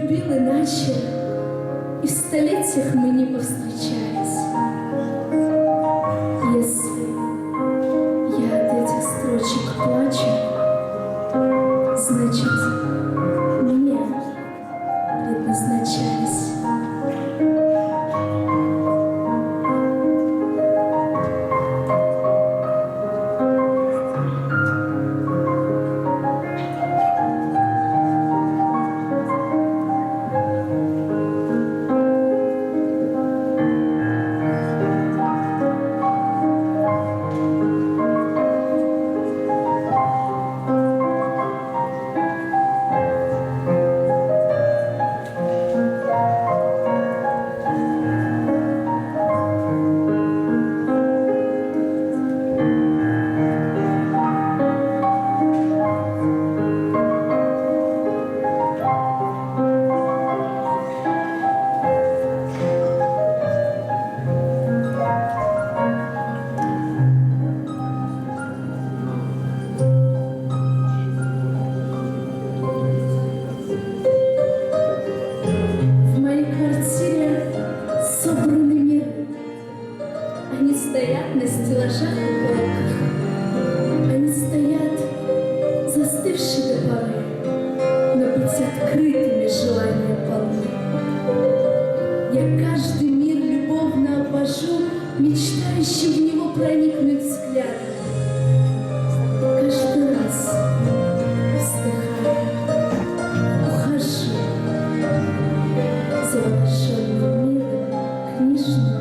полюбил иначе, и в столетиях мы не повстречались. Если я от этих строчек плачу, значит, мне предназначались. Они стоят на стеллажах и полках. Они стоят, застывшие до поры, но быть открытыми желания полны. Я каждый мир любовно обвожу, мечтающий в него проникнуть взглядом. Каждый раз, вздыхая, ухожу за волшебным миром книжным.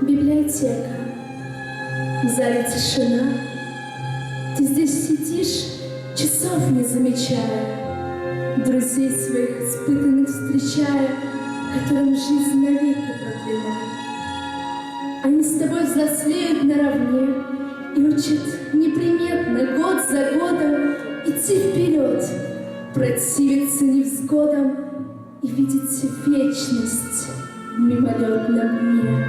Библиотека, в зале тишина. Ты здесь сидишь, часов не замечая, друзей своих испытанных встречая, которым жизнь навеки продлена. Они с тобой взрослеют наравне и учат неприметно, год за годом, идти вперед, противиться невзгодам и видеть вечность в мимолетном дне.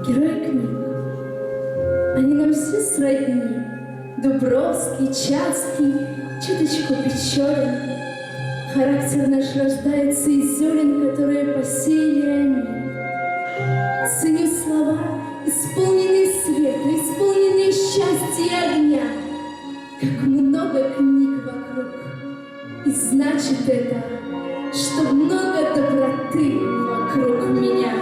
Герои книг, они нам все сродни. Дубровский, Чацкий, чуточку Печорин. Характер наш рождается из зерен, которые посеяли они. Ценю слова, исполненные света, исполненные счастья и огня. Как много книг вокруг, и значит это, что много доброты вокруг меня.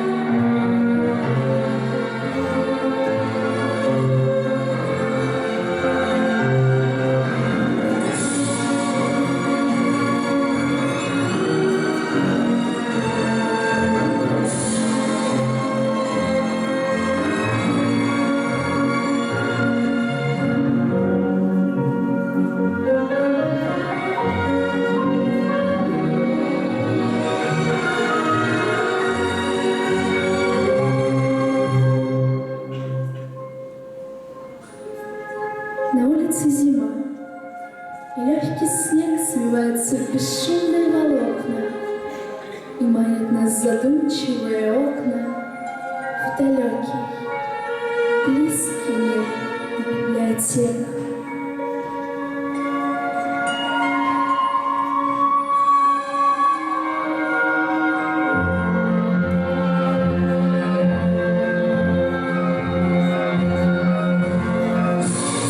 На улице зима, и легкий снег свивается в бесшумные волокна, и манит нас задумчивые окна в далекий, близкий студенческий мир в библиотеках.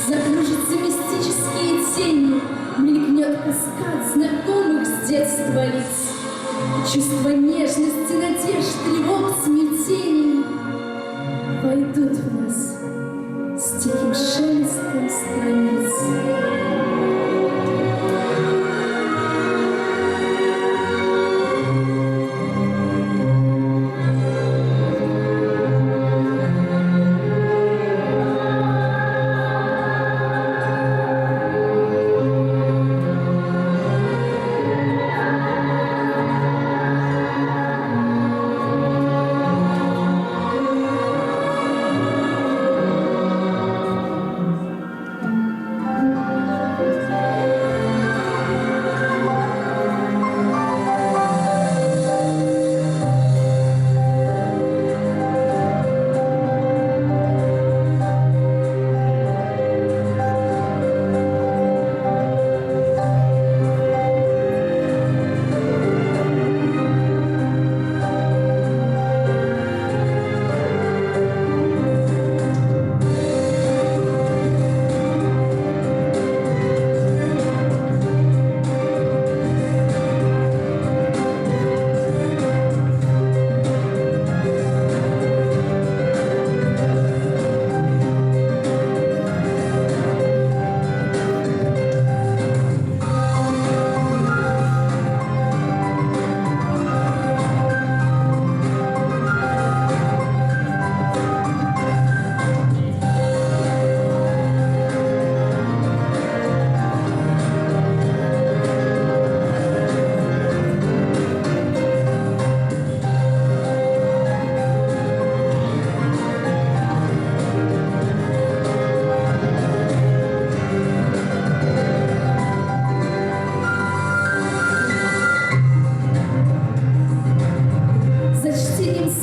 Закружатся мистические тени, мелькнет каскад знакомых с детства лиц. Чувство нежности, надежд, тревог, смятений войдут в нас с тихим шелестом страниц.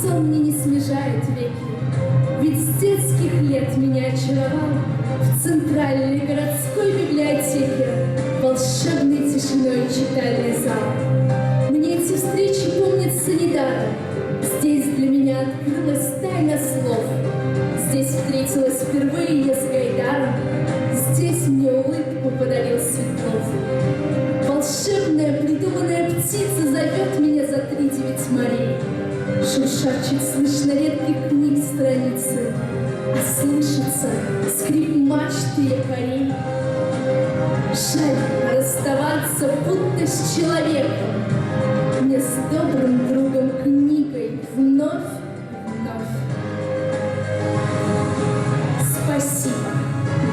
Сон мне не смежает веки, ведь с детских лет меня очаровал в центральной городской библиотеке волшебной тишиной читальный зал. Мне эти встречи помнятся недаром. Здесь для меня открылась тайна слов. Здесь встретилась впервые я с Гайдаром. Здесь мне улыбку подарил Светлов. Волшебная придуманная птица зовет меня за 3-9 морей. Шуршат чуть слышно редких книг страницы, и слышится скрип мачты якорей. Жаль расставаться будто с человеком, мне с добрым другом книгой вновь и вновь. Спасибо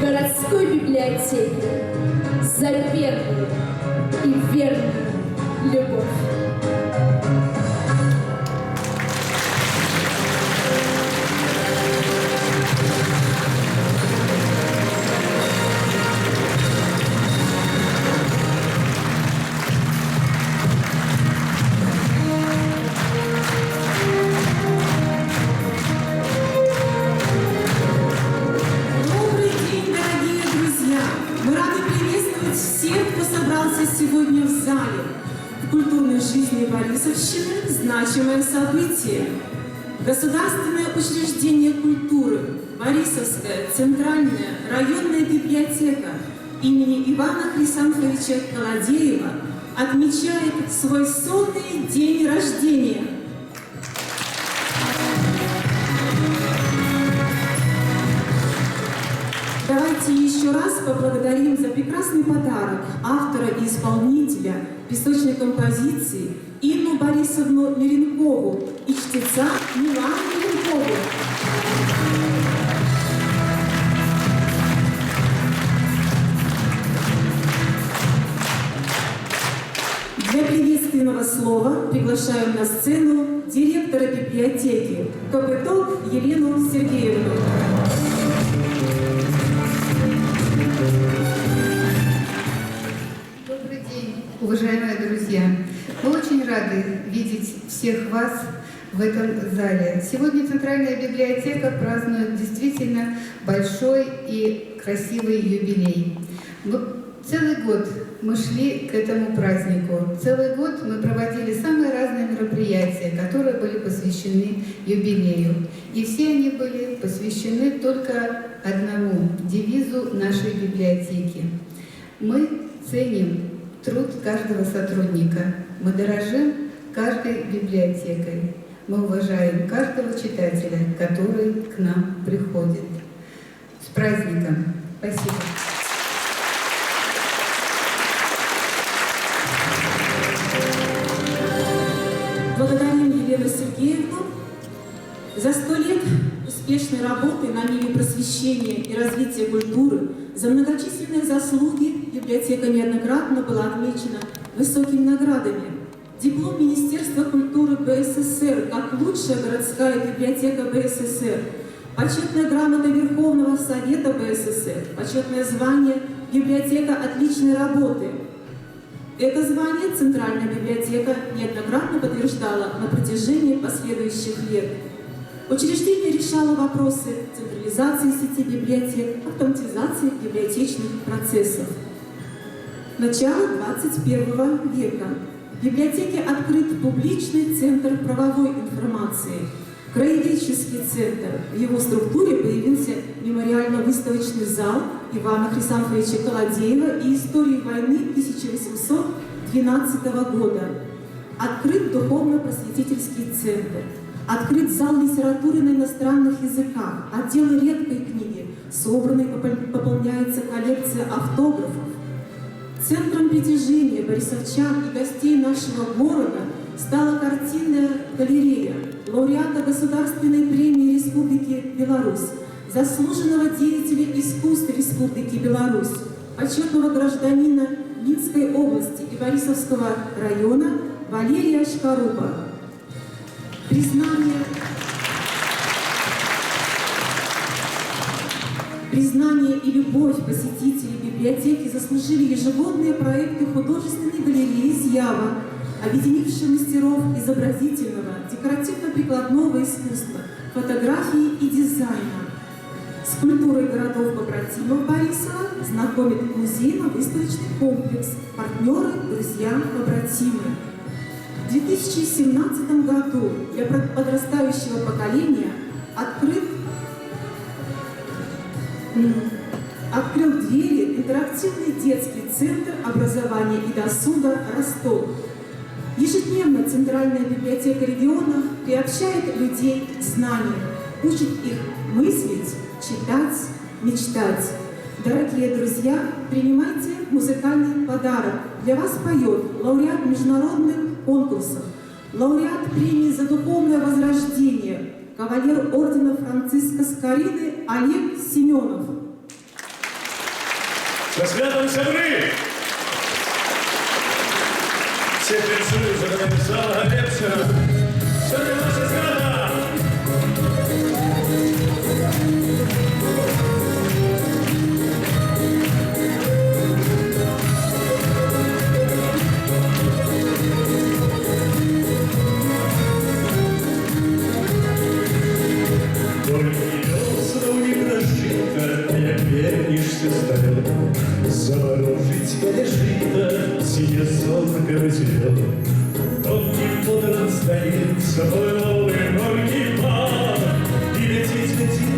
городской библиотеке за первую и верную любовь. Сегодня в зале в культурной жизни Борисовщины значимое событие. Государственное учреждение культуры Борисовская центральная районная библиотека имени Ивана Хрисанфовича Колодеева отмечает свой 100-й день рождения. Давайте еще раз поблагодарим за прекрасный подарок автора и исполнителя песочной композиции Инну Борисовну Меренкову и чтеца Милану Меренкову. Для приветственного слова приглашаем на сцену директора библиотеки Копыток Елену Сергеевну. Добрый день, уважаемые друзья! Мы очень рады видеть всех вас в этом зале. Сегодня Центральная библиотека празднует действительно большой и красивый юбилей. Целый год мы шли к этому празднику. Целый год мы проводили самые разные мероприятия, которые были посвящены юбилею. И все они были посвящены только одному девизу нашей библиотеки. Мы ценим труд каждого сотрудника. Мы дорожим каждой библиотекой. Мы уважаем каждого читателя, который к нам приходит. С праздником! Спасибо! Благодарим Елену Сергеевну за 100 лет успешной работы на ниве просвещения и развития культуры. За многочисленные заслуги библиотека неоднократно была отмечена высокими наградами. Диплом Министерства культуры БССР как лучшая городская библиотека БССР, почетная грамота Верховного Совета БССР, почетное звание «Библиотека отличной работы». Это звание Центральная библиотека неоднократно подтверждала на протяжении последующих лет. Учреждение решало вопросы централизации сети библиотек, автоматизации библиотечных процессов. Начало 21 века. В библиотеке открыт публичный центр правовой информации, краеведческий центр. В его структуре появился мемориально-выставочный зал Ивана Хрисанфовича Колодеева и истории войны 1812 года. Открыт духовно-просветительский центр. Открыт зал литературы на иностранных языках, отделы редкой книги, собранной пополняется коллекция автографов. Центром притяжения борисовчан и гостей нашего города стала картинная галерея лауреата Государственной премии Республики Беларусь, заслуженного деятеля искусств Республики Беларусь, почетного гражданина Минской области и Борисовского района Валерия Шкаруба. Признание и любовь посетителей библиотеки заслужили ежегодные проекты художественной галереи «Изъява», объединившие мастеров изобразительного, декоративно-прикладного искусства, фотографии и дизайна. С культурой городов-побратимов Борисова знакомит музейно-выставочный комплекс «Партнеры, друзья, побратимы». В 2017 году для подрастающего поколения открыл двери интерактивный детский центр образования и досуга «Ростов». Ежедневно Центральная библиотека региона приобщает людей к знаниям, учит их мыслить, читать, мечтать. Дорогие друзья, принимайте музыкальный подарок. Для вас поет лауреат международных конкурсов, лауреат премии за духовное возрождение, кавалер ордена Франциска Скорины Олег Семенов. Со святом собры! Все танцуют, за нами зала Олепсера. Сегодня наша страна! Заворожить колежита, сия солнце разъел. Тонкий водорон стоит, с собой новый горький пар, и летит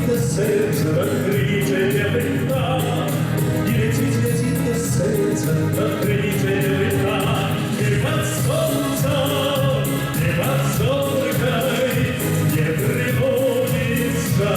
до сердца, открытие белых дна, и летит до сердца, открытие белых дна. И под солнцем, и под зоркой не приводится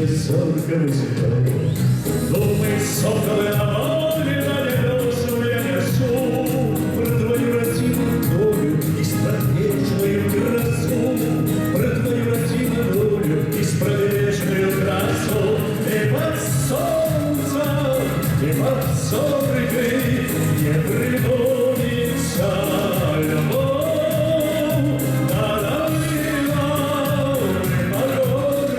Птицы зорко высекают. Думай, соколы, о воле, на небесу я несу про твою родимую долю и спровечную красу, про твою родимую долю и спровечную красу. И под солнцем, и под зоркой не прибудется любовь. Да долина, и погорков,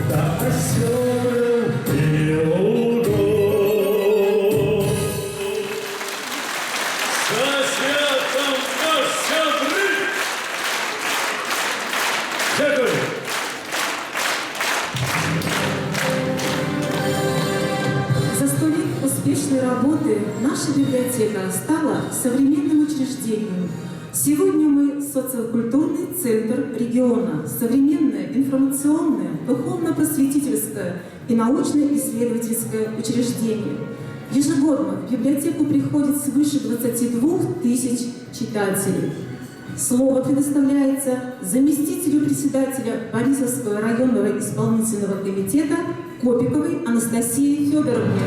до озер и лугов. За 100 лет успешной работы наша библиотека стала современным учреждением. Сегодня мы социокультурный центр региона, современное информационное, духовно-просветительское и научно-исследовательское учреждение. Ежегодно в библиотеку приходит свыше 22 тысяч читателей. Слово предоставляется заместителю председателя Борисовского районного исполнительного комитета Копиковой Анастасии Федоровне.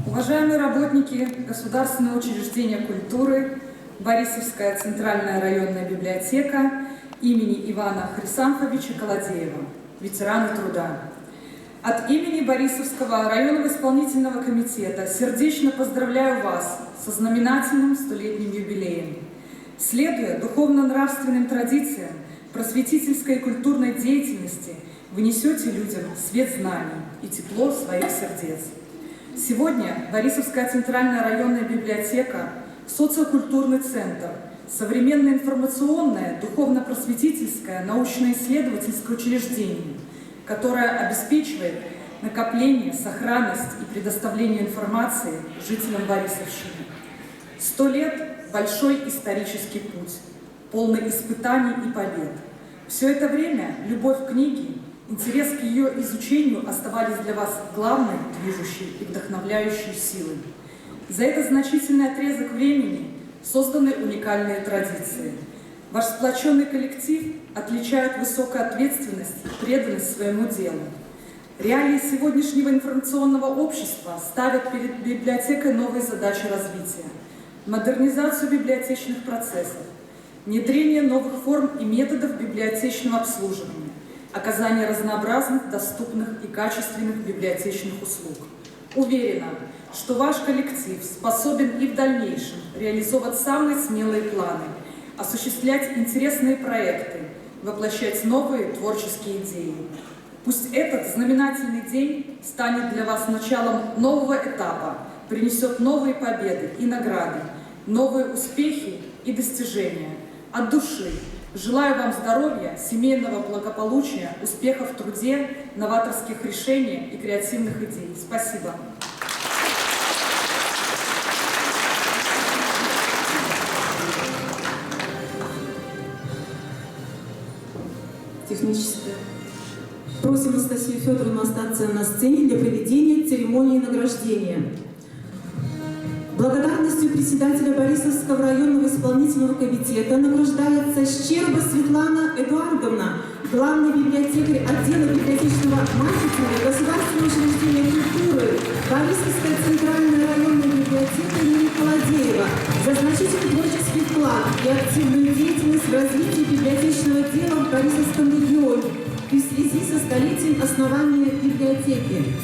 Уважаемые работники Государственного учреждения культуры, Борисовская центральная районная библиотека имени Ивана Хрисанфовича Колодеева, ветераны труда. От имени Борисовского районного исполнительного комитета сердечно поздравляю вас со знаменательным 100-летним юбилеем. Следуя духовно-нравственным традициям просветительской и культурной деятельности, вы несете людям свет знаний и тепло своих сердец. Сегодня Борисовская центральная районная библиотека – социокультурный центр, современное информационное, духовно-просветительское, научно-исследовательское учреждение, которое обеспечивает накопление, сохранность и предоставление информации жителям Борисовщины. 100 лет – большой исторический путь, полный испытаний и побед. Все это время любовь к книге, интерес к ее изучению оставались для вас главной, движущей и вдохновляющей силой. За этот значительный отрезок времени созданы уникальные традиции. Ваш сплоченный коллектив отличает высокая ответственность и преданность своему делу. Реалии сегодняшнего информационного общества ставят перед библиотекой новые задачи развития: модернизацию библиотечных процессов, внедрение новых форм и методов библиотечного обслуживания, оказание разнообразных, доступных и качественных библиотечных услуг. Уверена, что ваш коллектив способен и в дальнейшем реализовать самые смелые планы, осуществлять интересные проекты, воплощать новые творческие идеи. Пусть этот знаменательный день станет для вас началом нового этапа, принесет новые победы и награды, новые успехи и достижения. От души желаю вам здоровья, семейного благополучия, успехов в труде, новаторских решений и креативных идей. Спасибо. Техническая. Просим Анастасию Федоровну остаться на сцене для проведения церемонии награждения. Благодарностью председателя Борисовского районного исполнительного комитета награждается Щерба Светлана Эдуардовна, главный библиотекарь отдела библиотечного маркетинга Государственного учреждения культуры Борисовская центральная районная библиотека имени Колодеева, за значительный творческий вклад и активную деятельность в развитии библиотечного дела в Борисовском регионе и в связи со столетием основания библиотеки.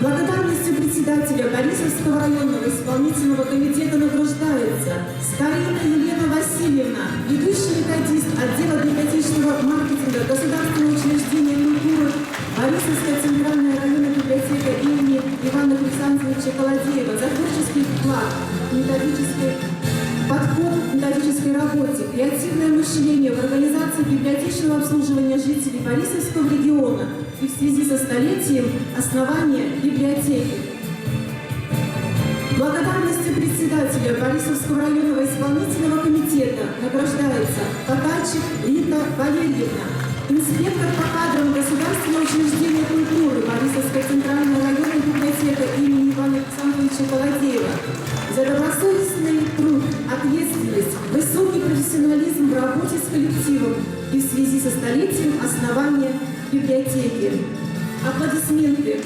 Благодарностью председателя Борисовского районного исполнительного комитета награждается Скорина Елена Васильевна, ведущий методист отдела библиотечного маркетинга Государственного учреждения культуры Борисовская центральная районная библиотека имени Ивана Хрисанфовича Колодеева, за творческий вклад, методический подход, методический сердечного обслуживания жителей Борисовского региона и в связи со столетием основания библиотеки. Благодарностью председателя Борисовского районного исполнительного комитета награждается Татарчик Рита Валерьевна, инспектор по кадрам Государственного учреждения культуры Борисовская центральная районная библиотека имени Ивана Александровича Колодеева за добросовестный труд, ответственность, высокий профессионализм в работе с коллективом и в связи со столетием основания библиотеки. Аплодисменты.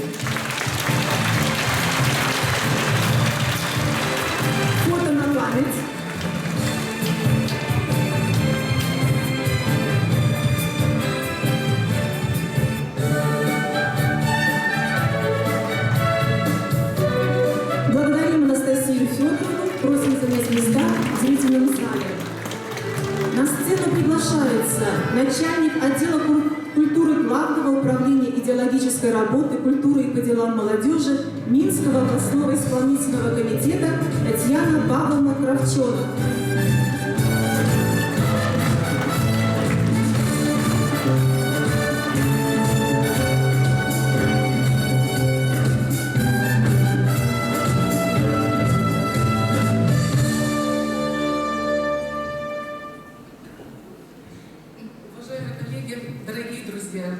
Фото на память. Благодарим Анастасию Федоровну, просим занять места в зрительном зале. На сцену приглашается начальник отдела культуры Главного управления идеологической работы, культуры и по делам молодежи Минского областного исполнительного комитета Татьяна Павловна Кравченок. Уважаемые коллеги, дорогие друзья,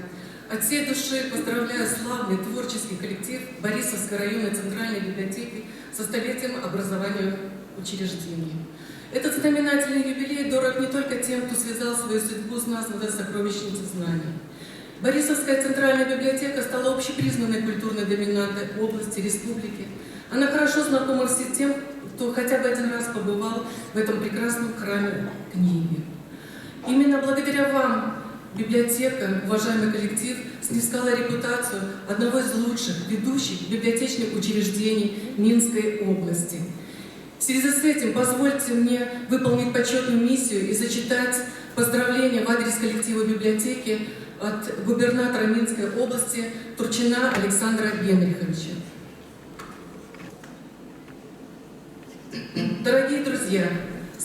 от всей души поздравляю славный творческий коллектив Борисовской районной центральной библиотеки со столетием образования учреждений. Этот знаменательный юбилей дорог не только тем, кто связал свою судьбу с названной сокровищницей знаний. Борисовская центральная библиотека стала общепризнанной культурной доминантой области, республики. Она хорошо знакома всем тем, кто хотя бы один раз побывал в этом прекрасном храме книги. Именно благодаря вам библиотека, уважаемый коллектив, снискала репутацию одного из лучших ведущих библиотечных учреждений Минской области. В связи с этим позвольте мне выполнить почетную миссию и зачитать поздравления в адрес коллектива библиотеки от губернатора Минской области Турчина Александра Генриховича. Дорогие друзья,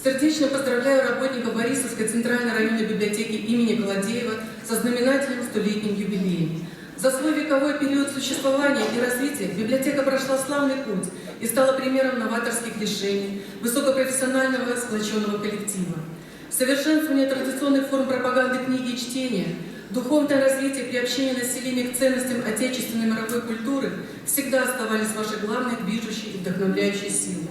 сердечно поздравляю работников Борисовской центральной районной библиотеки имени Колодеева со знаменательным столетним юбилеем. За свой вековой период существования и развития библиотека прошла славный путь и стала примером новаторских решений, высокопрофессионального сплоченного коллектива. Совершенствование традиционных форм пропаганды книги и чтения, духовное развитие и приобщение населения к ценностям отечественной и мировой культуры всегда оставались вашей главной движущей и вдохновляющей силой.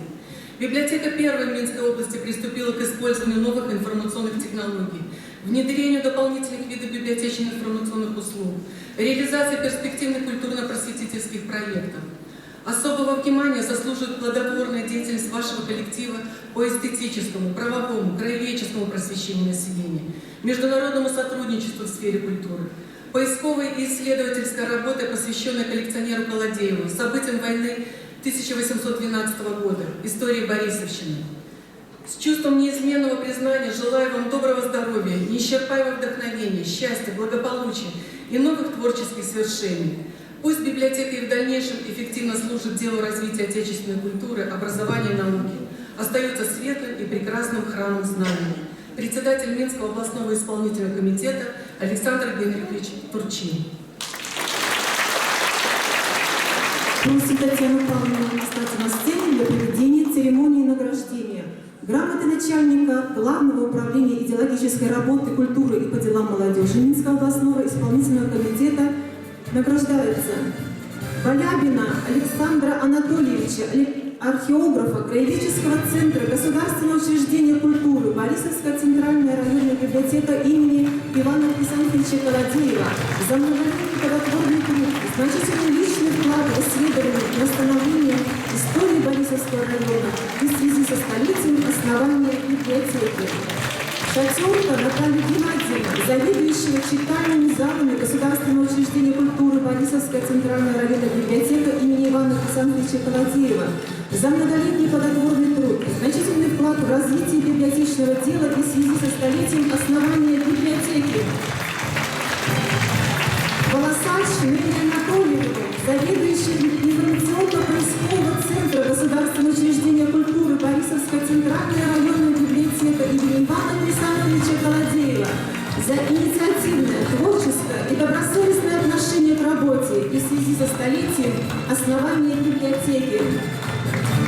Библиотека первой в Минской области приступила к использованию новых информационных технологий, внедрению дополнительных видов библиотечных информационных услуг, реализации перспективных культурно-просветительских проектов. Особого внимания заслуживает плодотворная деятельность вашего коллектива по эстетическому, правовому, краеведческому просвещению населения, международному сотрудничеству в сфере культуры, поисковой и исследовательской работы, посвященной коллекционеру Колодееву, событиям войны 1812 года, истории Борисовщины. С чувством неизменного признания желаю вам доброго здоровья, неисчерпаемого вдохновения, счастья, благополучия и новых творческих свершений. Пусть библиотека и в дальнейшем эффективно служит делу развития отечественной культуры, образования и науки, остается светлым и прекрасным храмом знаний. Председатель Минского областного исполнительного комитета Александр Генрихович Турчин. Просим Татьяну Павловну встать на сцене для проведения церемонии награждения. Грамоты начальника Главного управления идеологической работы, культуры и по делам молодежи Минского областного исполнительного комитета награждается Балябина Александра Анатольевича, археографа Краеведческого центра Государственного учреждения культуры Борисовская центральная районная библиотека имени Ивана Александровича Колодеева за многолетний плодотворный труд, значительный личный вклад в исследование и восстановление истории Борисовского района и в связи со столетием основания библиотеки. Шатенко Наталья Геннадьевна, заведующего читальными залами Государственного учреждения культуры Борисовская центральная районная библиотека имени Ивана Александровича Колодеева, за многолетний плодотворный труд, значительный вклад в развитие библиотечного дела и в связи со столетием основания библиотеки. Волосач Нелли Анатольевна, заведующий информационно-поискового центра Государственного учреждения культуры Борисовская центральная районная библиотека имени Ивана Александровича Колодеева, за инициативное, творческое и добросовестное отношение к работе и в связи со столетием основания библиотеки.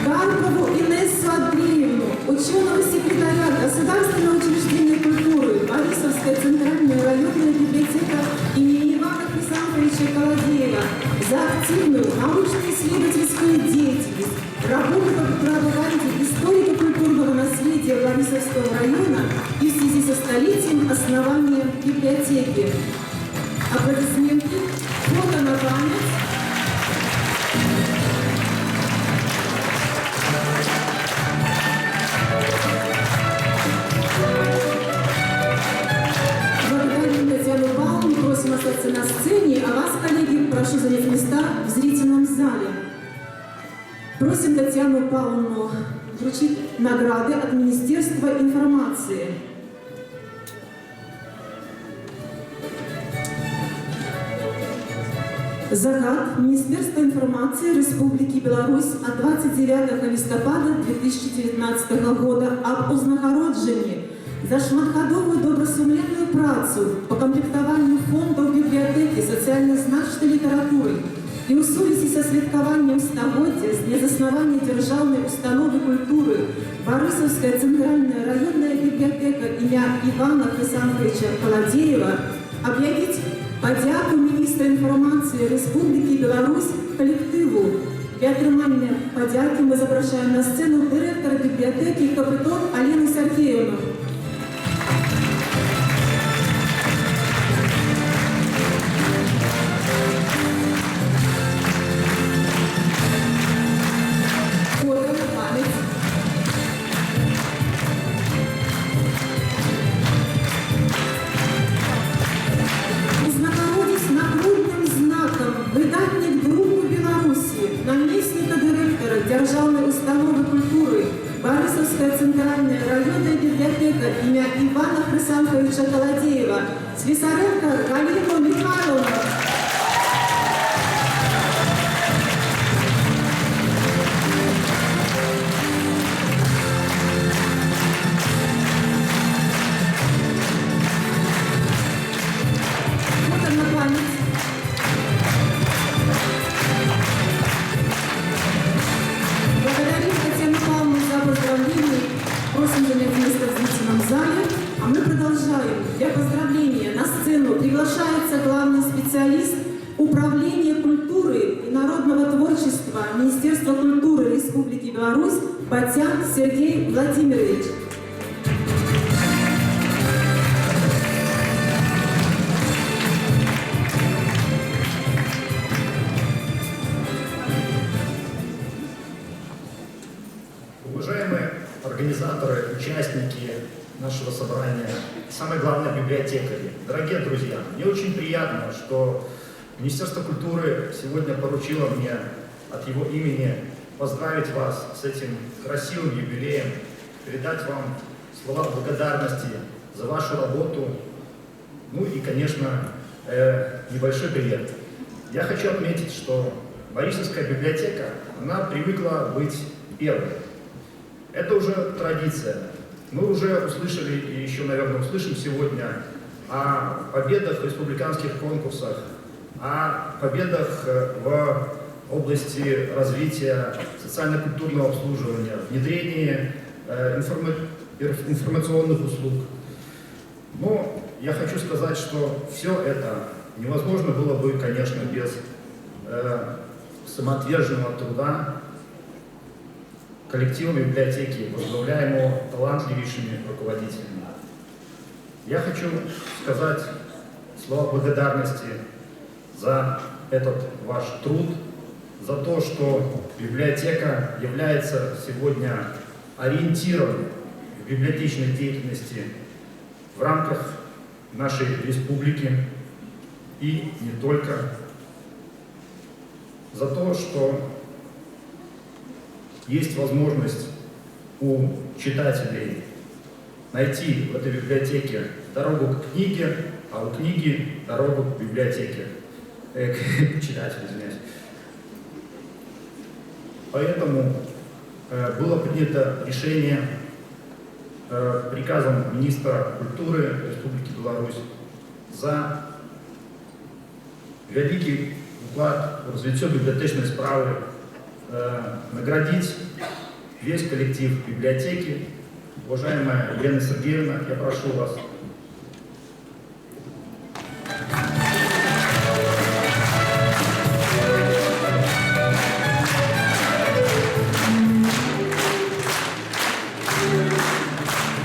Карпову Инессу Андреевну, ученого секретаря Государственного учреждения культуры, Борисовская центральная районная библиотека имени Ивана Хрисанфовича Колодеева за активную научно-исследовательскую деятельность, работу по пропаганде историко-культурного наследия Борисовского района и в связи со столетием основания библиотеки. Аплодисменты, фото на память. Благодарим Татьяну Павловну, просим остаться на сцене, а вас, коллеги, прошу занять места в зрительном зале. Просим Татьяну Павловну вручить награды от Министерства информации. Загад Министерства информации Республики Беларусь от 29 листопада 2019 года об узнагародженні за шматгадовую добросумленную працу по комплектованию фондов библиотеки социально значной литературы и у сувязі со святкованием стагоддзя з дня заснавання державной установы культуры Борисовская центральная районная библиотека имя Ивана Хрисанфовича Колодеева объявить подяку министра информации Республики Беларусь коллективу. Для отримання подяки мы запрошаем на сцену директора библиотеки Капитон Алену Сергеевну. Державной установы культуры Борисовская центральная районная библиотека имя Ивана Хрисанфовича Колодеева, Слесаренко Галину Михайловну. Вот она память. Благодарим Татьяну Павловну за поздравления. Просим занять место в зрительном зале. А мы продолжаем. Для поздравления на сцену приглашается главный специалист Управления культуры и народного творчества Министерства культуры Республики Беларусь Батян Сергей Владимирович. Уважаемые организаторы, участники нашего собрания, самое главное, библиотекари, дорогие друзья, мне очень приятно, что Министерство культуры сегодня поручило мне от его имени поздравить вас с этим красивым юбилеем, передать вам слова благодарности за вашу работу, ну и, конечно, небольшой привет. Я хочу отметить, что Борисовская библиотека, она привыкла быть первой. Это уже традиция. Мы уже услышали и еще, наверное, услышим сегодня о победах в республиканских конкурсах, о победах в области развития социально-культурного обслуживания, внедрения информационных услуг. Но я хочу сказать, что все это невозможно было бы, конечно, без самоотверженного труда коллектива библиотеки, возглавляемого талантливейшими руководителями. Я хочу сказать слова благодарности за этот ваш труд, за то, что библиотека является сегодня ориентиром в библиотечной деятельности в рамках нашей республики и не только, за то, что есть возможность у читателей найти в этой библиотеке дорогу к книге, а у книги дорогу к библиотеке, к читателю, извиняюсь. Поэтому было принято решение приказом министра культуры Республики Беларусь за великий вклад в развитие библиотечной справы наградить весь коллектив библиотеки. Уважаемая Елена Сергеевна, я прошу вас.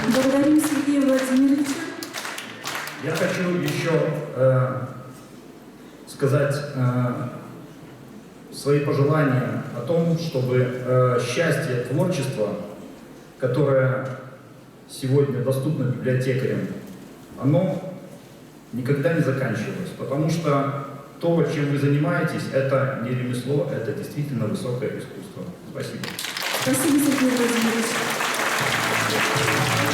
Благодарим Сергея Владимировича. Я хочу еще сказать свои пожелания о том, чтобы счастье творчества, которое сегодня доступно библиотекарям, оно никогда не заканчивалось, потому что то, чем вы занимаетесь, это не ремесло, это действительно высокое искусство. Спасибо. Спасибо, Сергей Владимирович.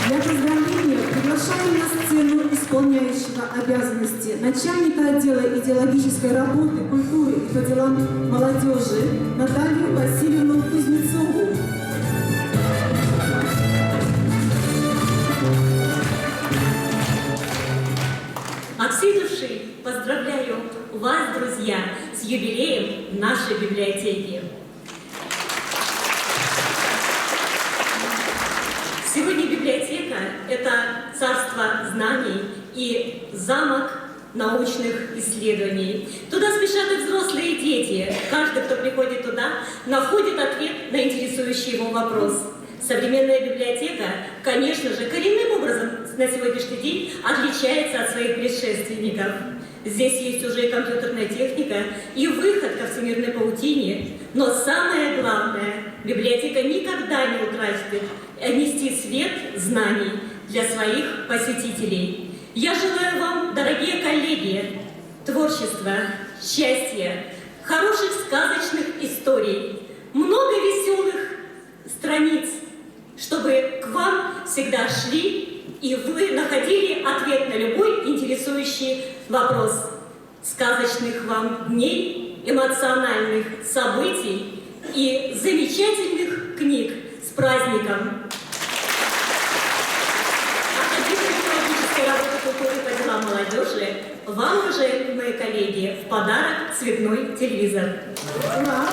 Для поздравления приглашаем на сцену исполняющего обязанности начальника отдела идеологической работы, культуры и по делам молодежи Наталью Васильевну Кузнецову. От всей души поздравляю вас, друзья, с юбилеем нашей библиотеки. Сегодня библиотека – это царство знаний и замок научных исследований. Туда спешат и взрослые, и дети. Каждый, кто приходит туда, находит ответ на интересующий его вопрос. Современная библиотека, конечно же, коренным образом на сегодняшний день отличается от своих предшественников. Здесь есть уже и компьютерная техника, и выход ко всемирной паутине. Но самое главное, библиотека никогда не утратит нести свет знаний для своих посетителей. Я желаю вам, дорогие коллеги, творчества, счастья, хороших сказочных историй, много веселых страниц, чтобы к вам всегда шли, и вы находили ответ на любой интересующий вопрос. Сказочных вам дней, эмоциональных событий и замечательных книг с праздником. Культуры по делам молодежи, вам, уважаемые коллеги, в подарок цветной телевизор. Ура!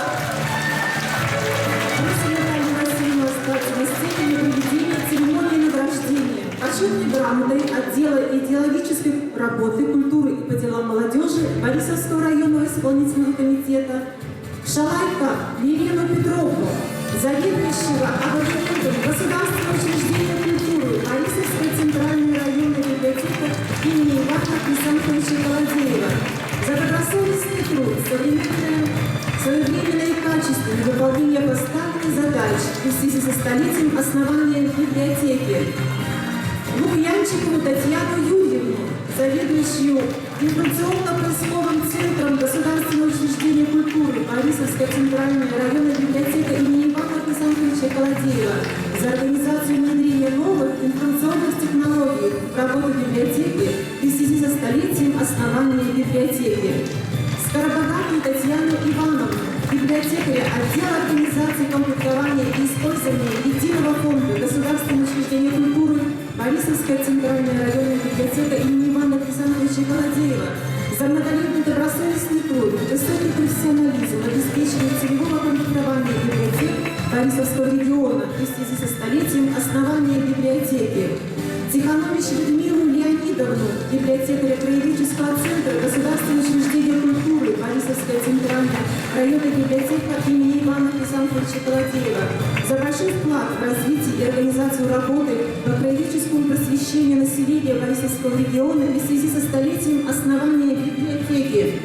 Просим Наталью Васильевну остаться на сцене для проведения церемонии награждения почетной грамотой отдела идеологической работы, культуры и по делам молодежи Борисовского районного исполнительного комитета Шалайко Елену Петровну, заведующего абонементом Государственного учреждения культуры Борисовская центральная районная библиотека имени Ивана Александровича Колодеева за добросовестный труд, своевременное и качественное выполнение поставленных задач в связи со столетием основания библиотеки. Лукьянчикову Татьяну Юрьевну, заведующую информационно-поисковым центром Государственного учреждения культуры Борисовская центральная районная библиотека имени Ивана Александровича Колодеева за организацию внедрения новых информационных технологий в работу библиотеки в связи со столетием основания библиотеки. Скоробогатую Татьяну Ивановну, библиотекаря отдела организации комплектования и использования единого фонда Государственного учреждения культуры Борисовская центральная районная библиотека имени Ивана Александровича Колодеева за многолетний добросовестный труд, высокий профессионализм, обеспечение целевого комплектования библиотек Борисовского региона в связи со столетием основания библиотеки. Тиханович Людмилу Леонидовну, библиотекаря краеведческого центра Государственного учреждения культуры Борисовская центральная районная библиотека имени Ивана Александровича Колодеева за большой вклад в развитие и организацию работы по краеведческому просвещению населения Борисовского региона в связи со столетием основания библиотеки.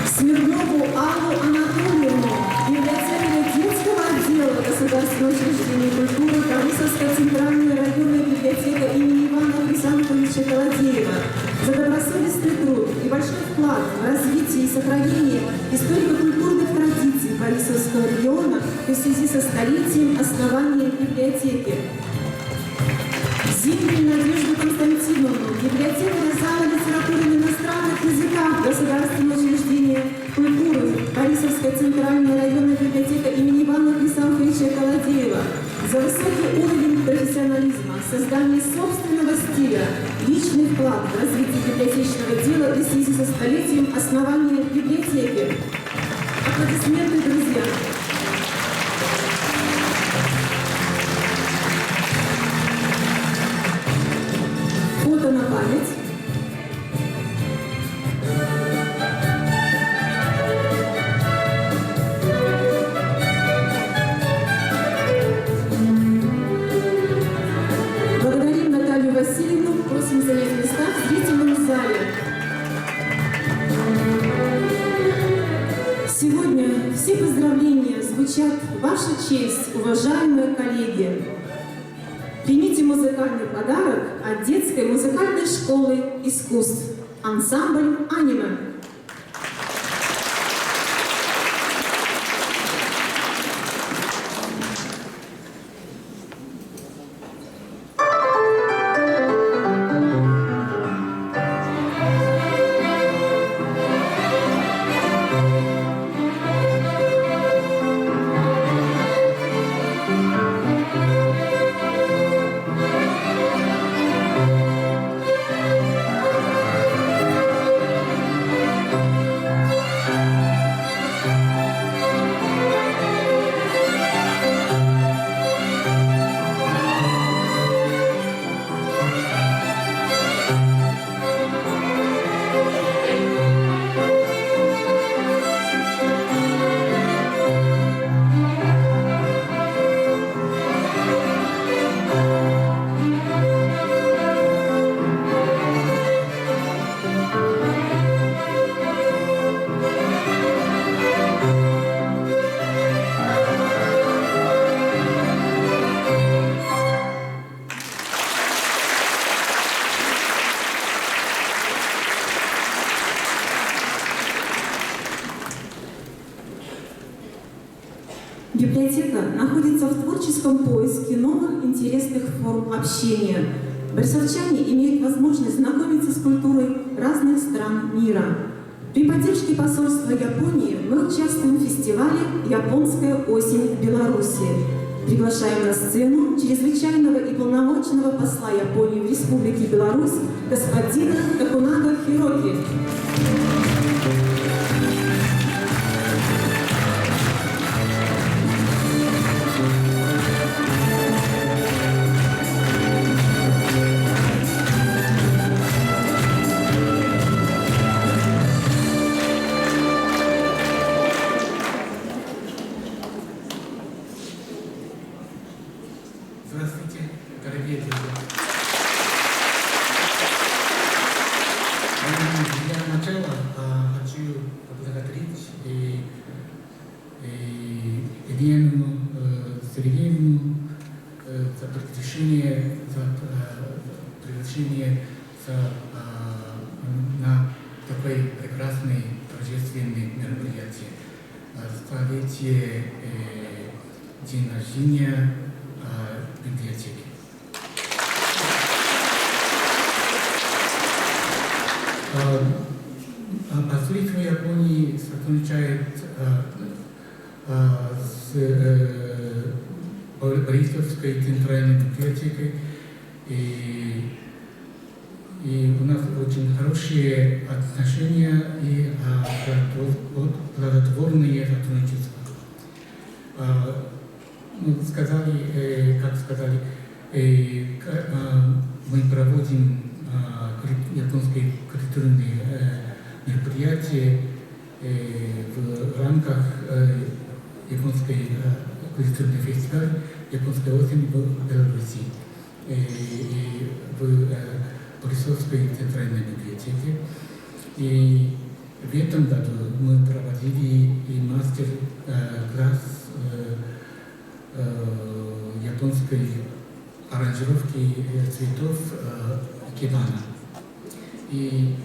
Смирнову Аллу Анатольевну, библиотекаря детского отдела Государственного учреждения культуры Борисовская центральная районная библиотека имени Ивана Александровича Колодеева за добросовестный труд и большой вклад в развитие и сохранение историко-культурных традиций Борисовского региона в связи со столетием основания библиотеки. Зимнюю Надежду Константиновну, библиотекаря зала литературы на иностранных языках Государственного учреждения культуры Борисовская центральная районная библиотека имени Ивана Александровича Колодеева за высокий уровень профессиональности профессионализма, создание собственного стиля, личный вклад в развитие библиотечного дела в связи со столетием основания библиотеки. Аплодисменты, друзья! Фото на память. Благодарим Наталью Васильевну, просим занять места в зрительном зале. Сегодня все поздравления звучат в вашу честь, уважаемые коллеги. Примите музыкальный подарок от детской музыкальной школы искусств. Ансамбль «Аниме». Библиотека находится в творческом поиске новых интересных форм общения. Борисовчане имеют возможность знакомиться с культурой разных стран мира. При поддержке посольства Японии мы участвуем в фестивале «Японская осень в Беларуси». Приглашаем на сцену чрезвычайного и полномочного посла Японии в Республике Беларусь господина Такунага Хироки. Здравствуйте, дорогие друзья. Для начала хочу поблагодарить Елену Сергеевну за приглашение на такое прекрасное торжественное мероприятие. Столетие день рождения библиотеки. Посольство Японии сотрудничает с Борисовской центральной библиотекой, и у нас очень хорошие отношения и плодотворное сотрудничество. Мы проводим японские культурные мероприятия в рамках японской культурного фестиваля «Японская осень в Беларуси» и в Борисовской центральной библиотеке. И в этом году мы проводили и мастер-класс японской аранжировки цветов кибана. И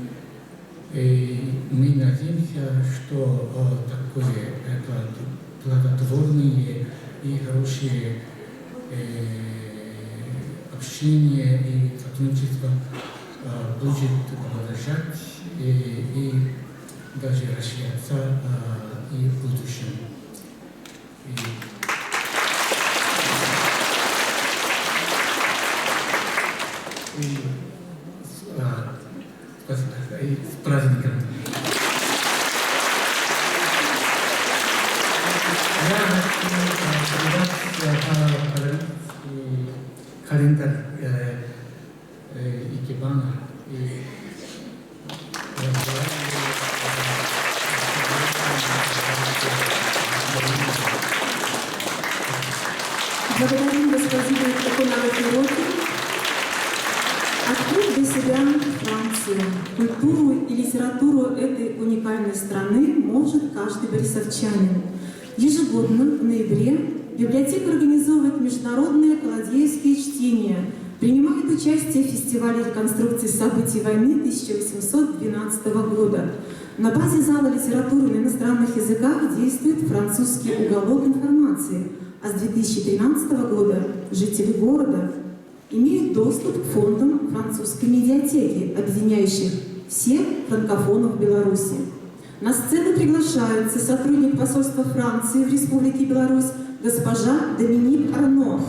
мы надеемся, что такое плодотворное и хорошее общение и сотрудничество будет продолжать и даже расширяться и в будущем. И с праздником. Я хочу подарить календарь Икебана. Благодарим господина Эконова Пироти. Открыть для себя Францию, культуру и литературу этой уникальной страны может каждый борисовчанин. Ежегодно в ноябре библиотека организовывает международные колодеевские чтения, принимает участие в фестивале реконструкции событий войны 1812 года. На базе зала литературы на иностранных языках действует французский уголок информации, а с 2013 года жители города имеют доступ к фондам французской медиатеки, объединяющих всех франкофонов Беларуси. На сцену приглашается сотрудник посольства Франции в Республике Беларусь госпожа Доминик Арно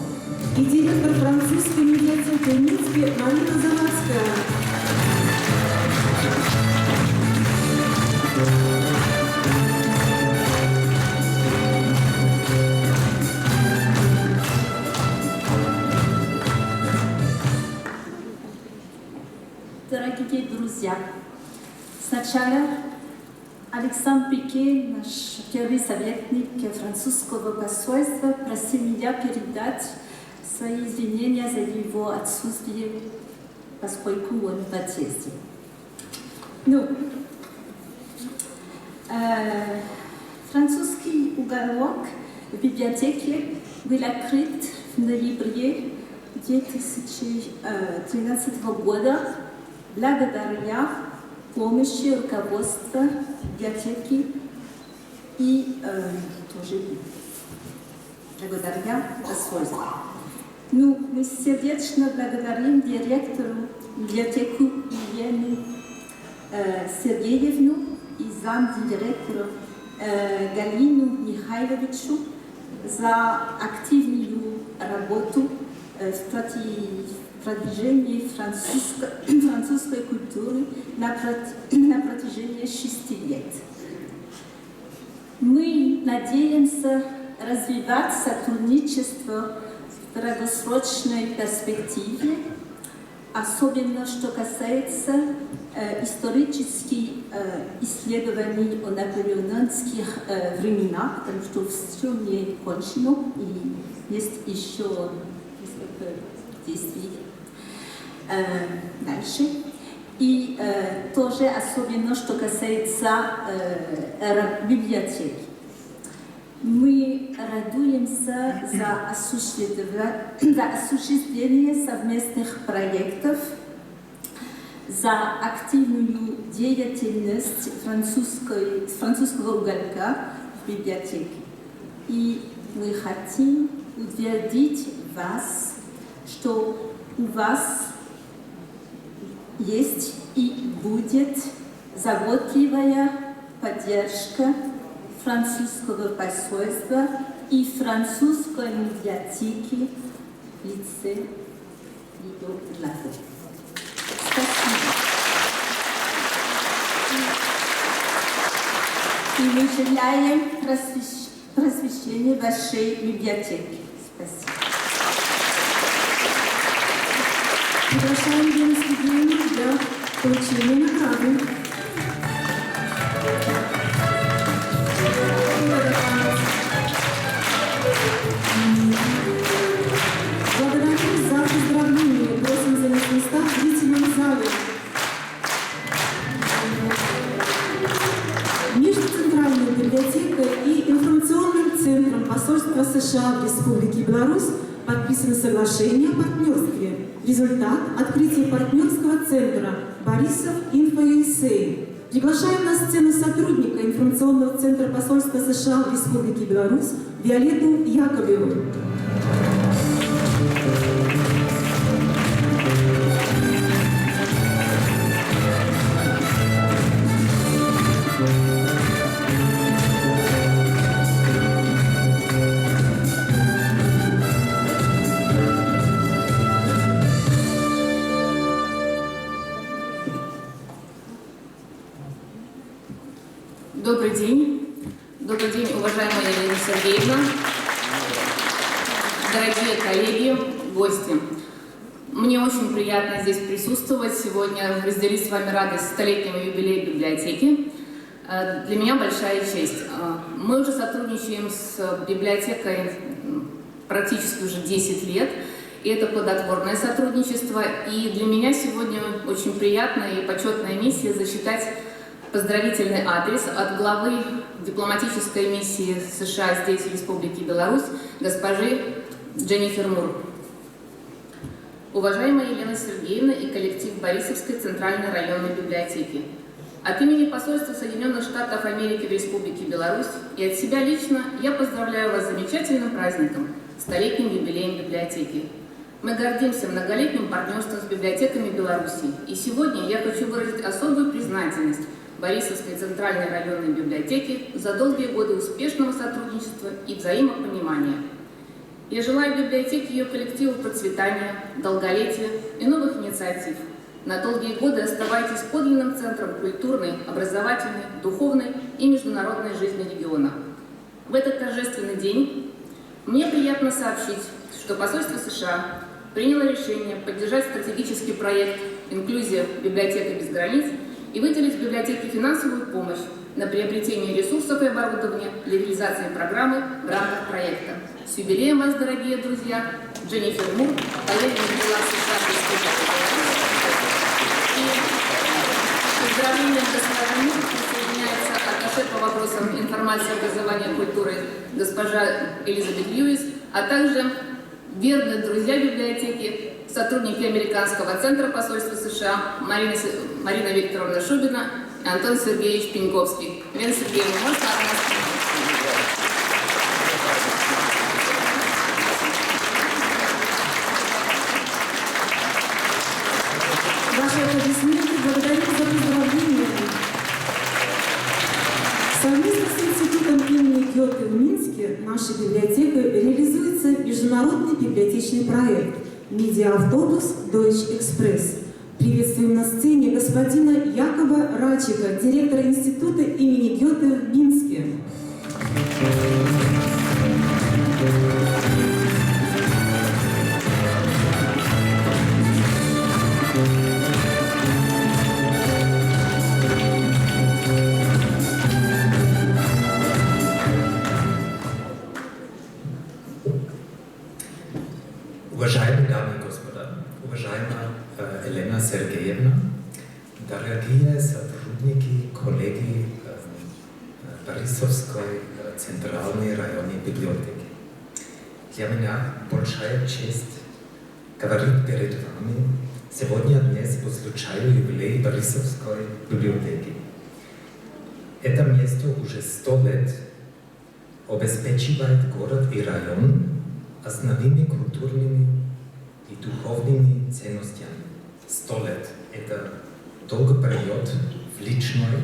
и директор французской медиатеки в Минске Марина Завадская. Дорогие друзья, сначала Александр Пике, наш первый советник французского посольства, просил меня передать свои извинения за его отсутствие, поскольку он в отъезде. Французский уголок в библиотеке был открыт в ноябре 2013 года благодаря помощи руководства библиотеки и тоже благодаря посольству. Мы сердечно благодарим директору библиотеки Елену Сергеевну и замдиректору Галину Михайловичу за активную работу в продвижении французской культуры на протяжении 6 лет. Мы надеемся развивать сотрудничество в долгосрочной перспективе, особенно что касается исторических исследований о наполеоновских временах, потому что все не кончено и есть еще несколько действий дальше. И тоже особенно что касается библиотеки. Мы радуемся за осуществление совместных проектов, за активную деятельность французского уголка в библиотеке. И мы хотим утвердить вас, что у вас есть и будет заботливая поддержка французского посольства и французской медиатеки в лице Лидо Лазо. Спасибо. И мы желаем просвещения вашей библиотеки. Спасибо. Приглашаем Ленский день для получения награды. Благодарим за поздравление. Просим занять места в зрительном зале. Между Центральной библиотекой и информационным центром посольства США в Республике Беларусь подписано соглашение о партнерстве. Результат – открытие партнерского центра «Борисов Инфо USA». Приглашаем на сцену сотрудника информационного центра посольства США в Республике Беларусь Виолетту Яковлеву. Добрый день. Добрый день, уважаемая Елена Сергеевна, дорогие коллеги, гости. Мне очень приятно здесь присутствовать сегодня, разделить с вами радость столетнего юбилея библиотеки. Для меня большая честь. Мы уже сотрудничаем с библиотекой практически уже 10 лет, и это плодотворное сотрудничество. И для меня сегодня очень приятная и почетная миссия зачитать поздравительный адрес от главы дипломатической миссии США здесь, в Республике Беларусь, госпожи Дженнифер Мур. Уважаемая Елена Сергеевна и коллектив Борисовской Центральной районной библиотеки, от имени посольства Соединенных Штатов Америки в Республике Беларусь и от себя лично я поздравляю вас с замечательным праздником, столетним юбилеем библиотеки. Мы гордимся многолетним партнерством с библиотеками Беларуси, и сегодня я хочу выразить особую признательность Борисовской Центральной районной библиотеки за долгие годы успешного сотрудничества и взаимопонимания. Я желаю библиотеке и ее коллективу процветания, долголетия и новых инициатив. На долгие годы оставайтесь подлинным центром культурной, образовательной, духовной и международной жизни региона. В этот торжественный день мне приятно сообщить, что посольство США приняло решение поддержать стратегический проект «Инклюзия. Библиотека без границ» и выделить библиотеке финансовую помощь на приобретение ресурсов и оборудования для реализации программы в рамках проекта. С юбилеем вас, дорогие друзья! Дженнифер Мур, поверенный дела США и поздравлением госпожи Мур присоединяется атташе по вопросам информации, образования и культуры госпожа Элизабет Льюис, а также верные друзья библиотеки, сотрудники Американского центра посольства США Марина Викторовна Шубина и Антон Сергеевич Пеньковский. Елена Сергеевна, можно от нас? Ваши аплодисменты благодарим за поздравления. Совместно с институтом имени Гёте в Минске нашей библиотекой реализуется международный библиотечный проект «Медиа-автобус Deutsche Express». Приветствуем на сцене господина Якоба Рачика, директора института имени Гёте в Минске. Уважаемые дамы и господа, уважаемая Елена Сергеевна, дорогие сотрудники, коллеги Борисовской Центральной районной библиотеки, для меня большая честь говорить перед вами сегодня днес по случаю юбилея Борисовской библиотеки. Это место уже 100 лет обеспечивает город и район основными культурными и духовными ценностями. 100 лет – это долгий период в личной,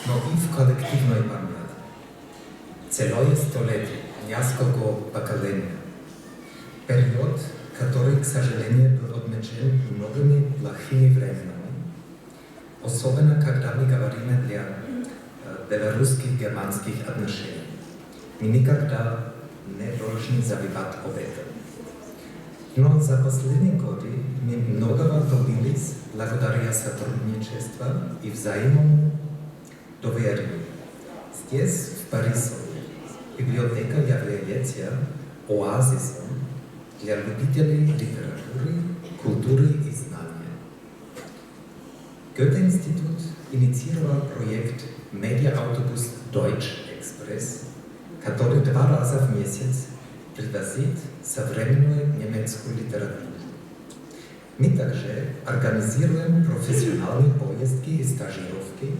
но и в коллективной памяти. Целое столетие, несколько поколений. Период, который, к сожалению, был отмечен многими плохими временами, особенно когда мы говорим о белорусских-германских отношениях. Мы никогда не должны забывать об этом. Но за последние годы мы многого добились благодаря сотрудничеству и взаимному доверию. Здесь, в Борисове, библиотека является оазисом для любителей литературы, культуры и знания. Goethe-Институт инициировал проект «Медиа-автобус Deutsche Express», который 2 раза в месяц привозит современную немецкую литературу. Мы также организируем профессиональные поездки и стажировки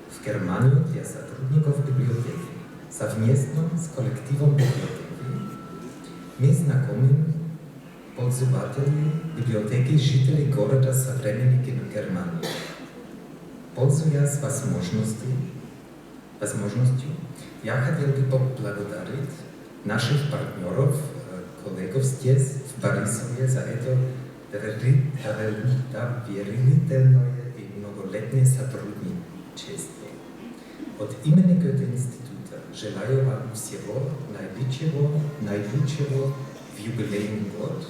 в Германию для сотрудников библиотеки. Совместно с коллективом библиотеки мы знакомим пользователей библиотеки жителей города современной Германии. Пользуясь возможностью, я хотел бы поблагодарить наших партнеров, коллегов здесь, в Борисове, за это доверительное и многолетнее сотрудничество. От имени Goethe-института желаю вам всего наилучшего в юбилейный год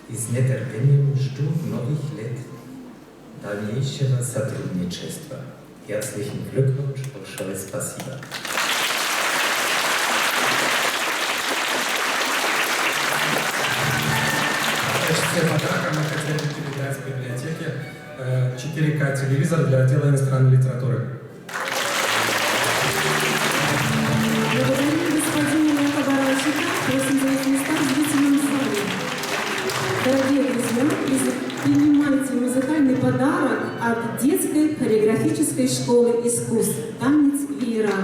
и с нетерпением жду новых лет дальнейшего сотрудничества. Herzlichen Glückwunsch, большое спасибо. В качестве подарка мы хотели бы передать в библиотеке 4К телевизор для отдела иностранной литературы. Благодарим господина Якова Баранчика. Просим занять места в зрительном зале. Дорогие друзья, принимайте музыкальный подарок от детской хореографической школы искусств «Танец веера».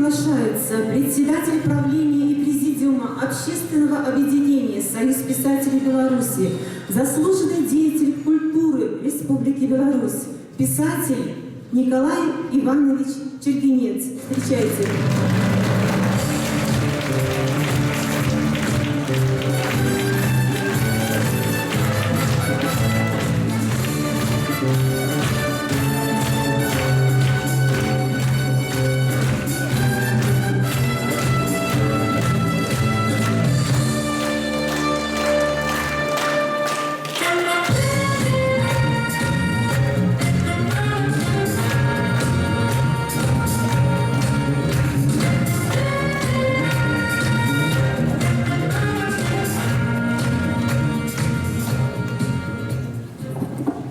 приглашается председатель правления и президиума общественного объединения «Союз писателей Беларуси», заслуженный деятель культуры Республики Беларусь, писатель Николай Иванович Чергенец. Встречайте.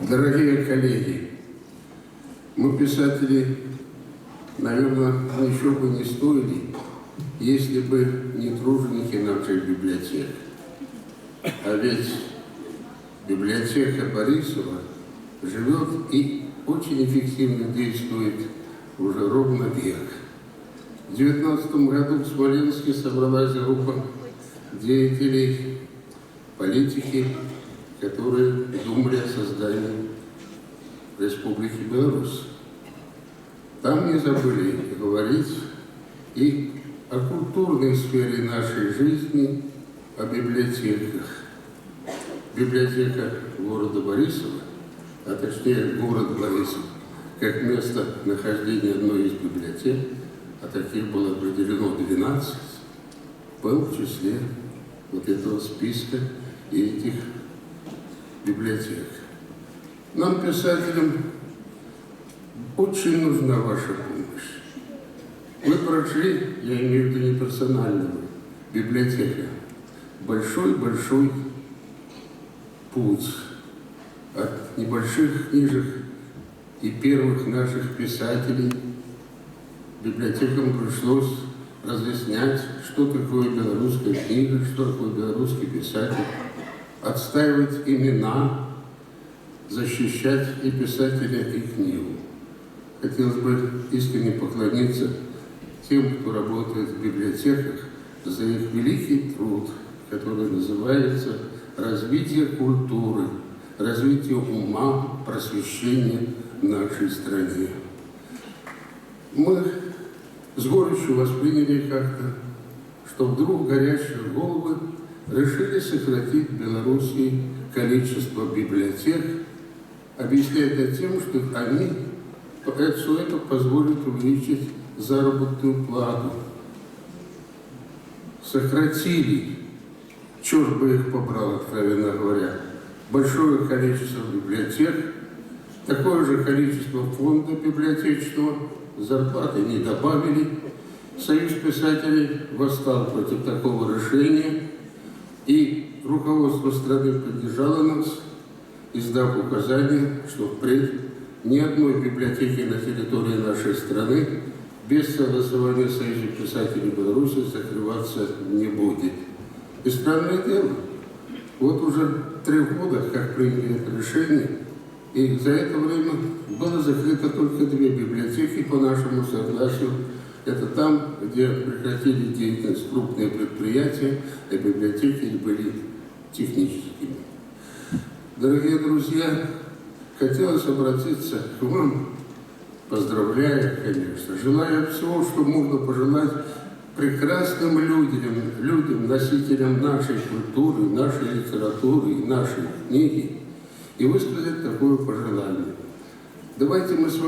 Дорогие коллеги, мы, писатели, наверное, ничего бы не стоили, если бы не труженики наших библиотек. А ведь библиотека Борисова живет и очень эффективно действует уже ровно век. В 19 году в Смоленске собралась группа деятелей, политики, которые думали о создании Республики Беларусь. Там не забыли говорить и о культурной сфере нашей жизни, о библиотеках. Библиотека города Борисова, а точнее город Борисов, как место нахождения одной из библиотек, а таких было определено 12, был в числе вот этого списка и этих библиотек. Нам, писателям, очень нужна ваша помощь. Вы прошли, я имею в виду не персонального, библиотека, большой-большой путь от небольших книжек и первых наших писателей. Библиотекам пришлось разъяснять, что такое белорусская книга, что такое белорусский писатель, отстаивать имена, защищать и писателя, и книгу. Хотелось бы искренне поклониться тем, кто работает в библиотеках, за их великий труд, который называется «Развитие культуры, развитие ума, просвещение в нашей стране». Мы с горечью восприняли как-то, что вдруг горящие головы решили сократить в Белоруссии количество библиотек, объясняя это тем, что они, все это позволит увеличить заработную плату. Сократили, черт бы их побрал, откровенно говоря, большое количество библиотек, такое же количество фонда библиотечного, зарплаты не добавили. Союз писателей восстал против такого решения, и руководство страны поддержало нас, издав указание, что впредь ни одной библиотеки на территории нашей страны без согласования Союза писателей Беларуси закрываться не будет. И странное дело, вот уже 3 года, как приняли это решение, и за это время было закрыто только 2 библиотеки по нашему согласию. Это там, где прекратили деятельность крупные предприятия, а библиотеки были техническими. Дорогие друзья, хотелось обратиться к вам, поздравляя, конечно, желая всего, что можно пожелать прекрасным людям, носителям нашей культуры, нашей литературы и нашей книги, и высказать такое пожелание. Давайте мы с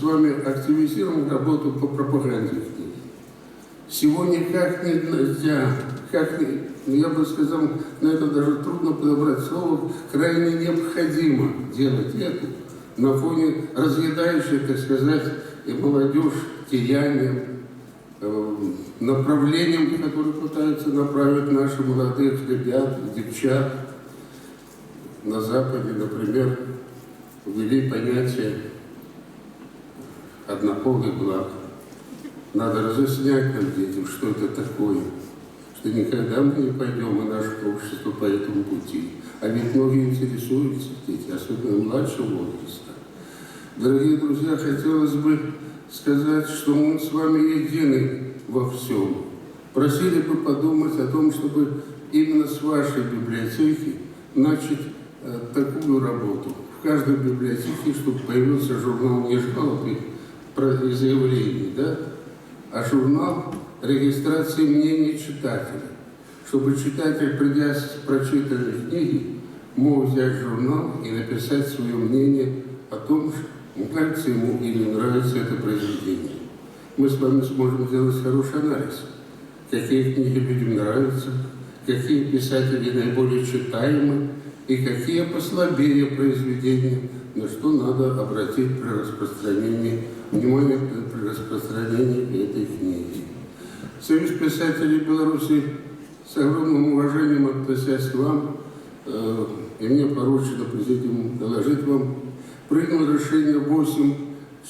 вами активизируем работу по пропаганде книги. Сегодня как нельзя, я бы сказал, на это даже трудно подобрать слово, крайне необходимо делать это на фоне разъедающей, так сказать, и молодежь терянием, направлением, которое пытаются направить наши молодых ребят, девчат. На Западе, например, ввели понятие однополый брак. Надо разъяснять нам детям, что это такое, что никогда мы не пойдем, и наше общество по этому пути. А ведь многие интересуются дети, особенно младшего возраста. Дорогие друзья, хотелось бы сказать, что мы с вами едины во всем. Просили бы подумать о том, чтобы именно с вашей библиотеки начать такую работу. В каждой библиотеке, чтобы появился журнал не жалоб и заявлений, да, а журнал регистрации мнений читателя. Чтобы читатель, придя с прочитанной книги, мог взять журнал и написать свое мнение о том, нравится ему или не нравится это произведение. Мы с вами сможем сделать хороший анализ, какие книги людям нравятся, какие писатели наиболее читаемы и какие послабее произведения, на что надо обратить при распространении внимание при распространении этой книги. Союз писателей Беларуси, с огромным уважением относясь к вам, и мне поручено президиуму доложить вам, принял решение 8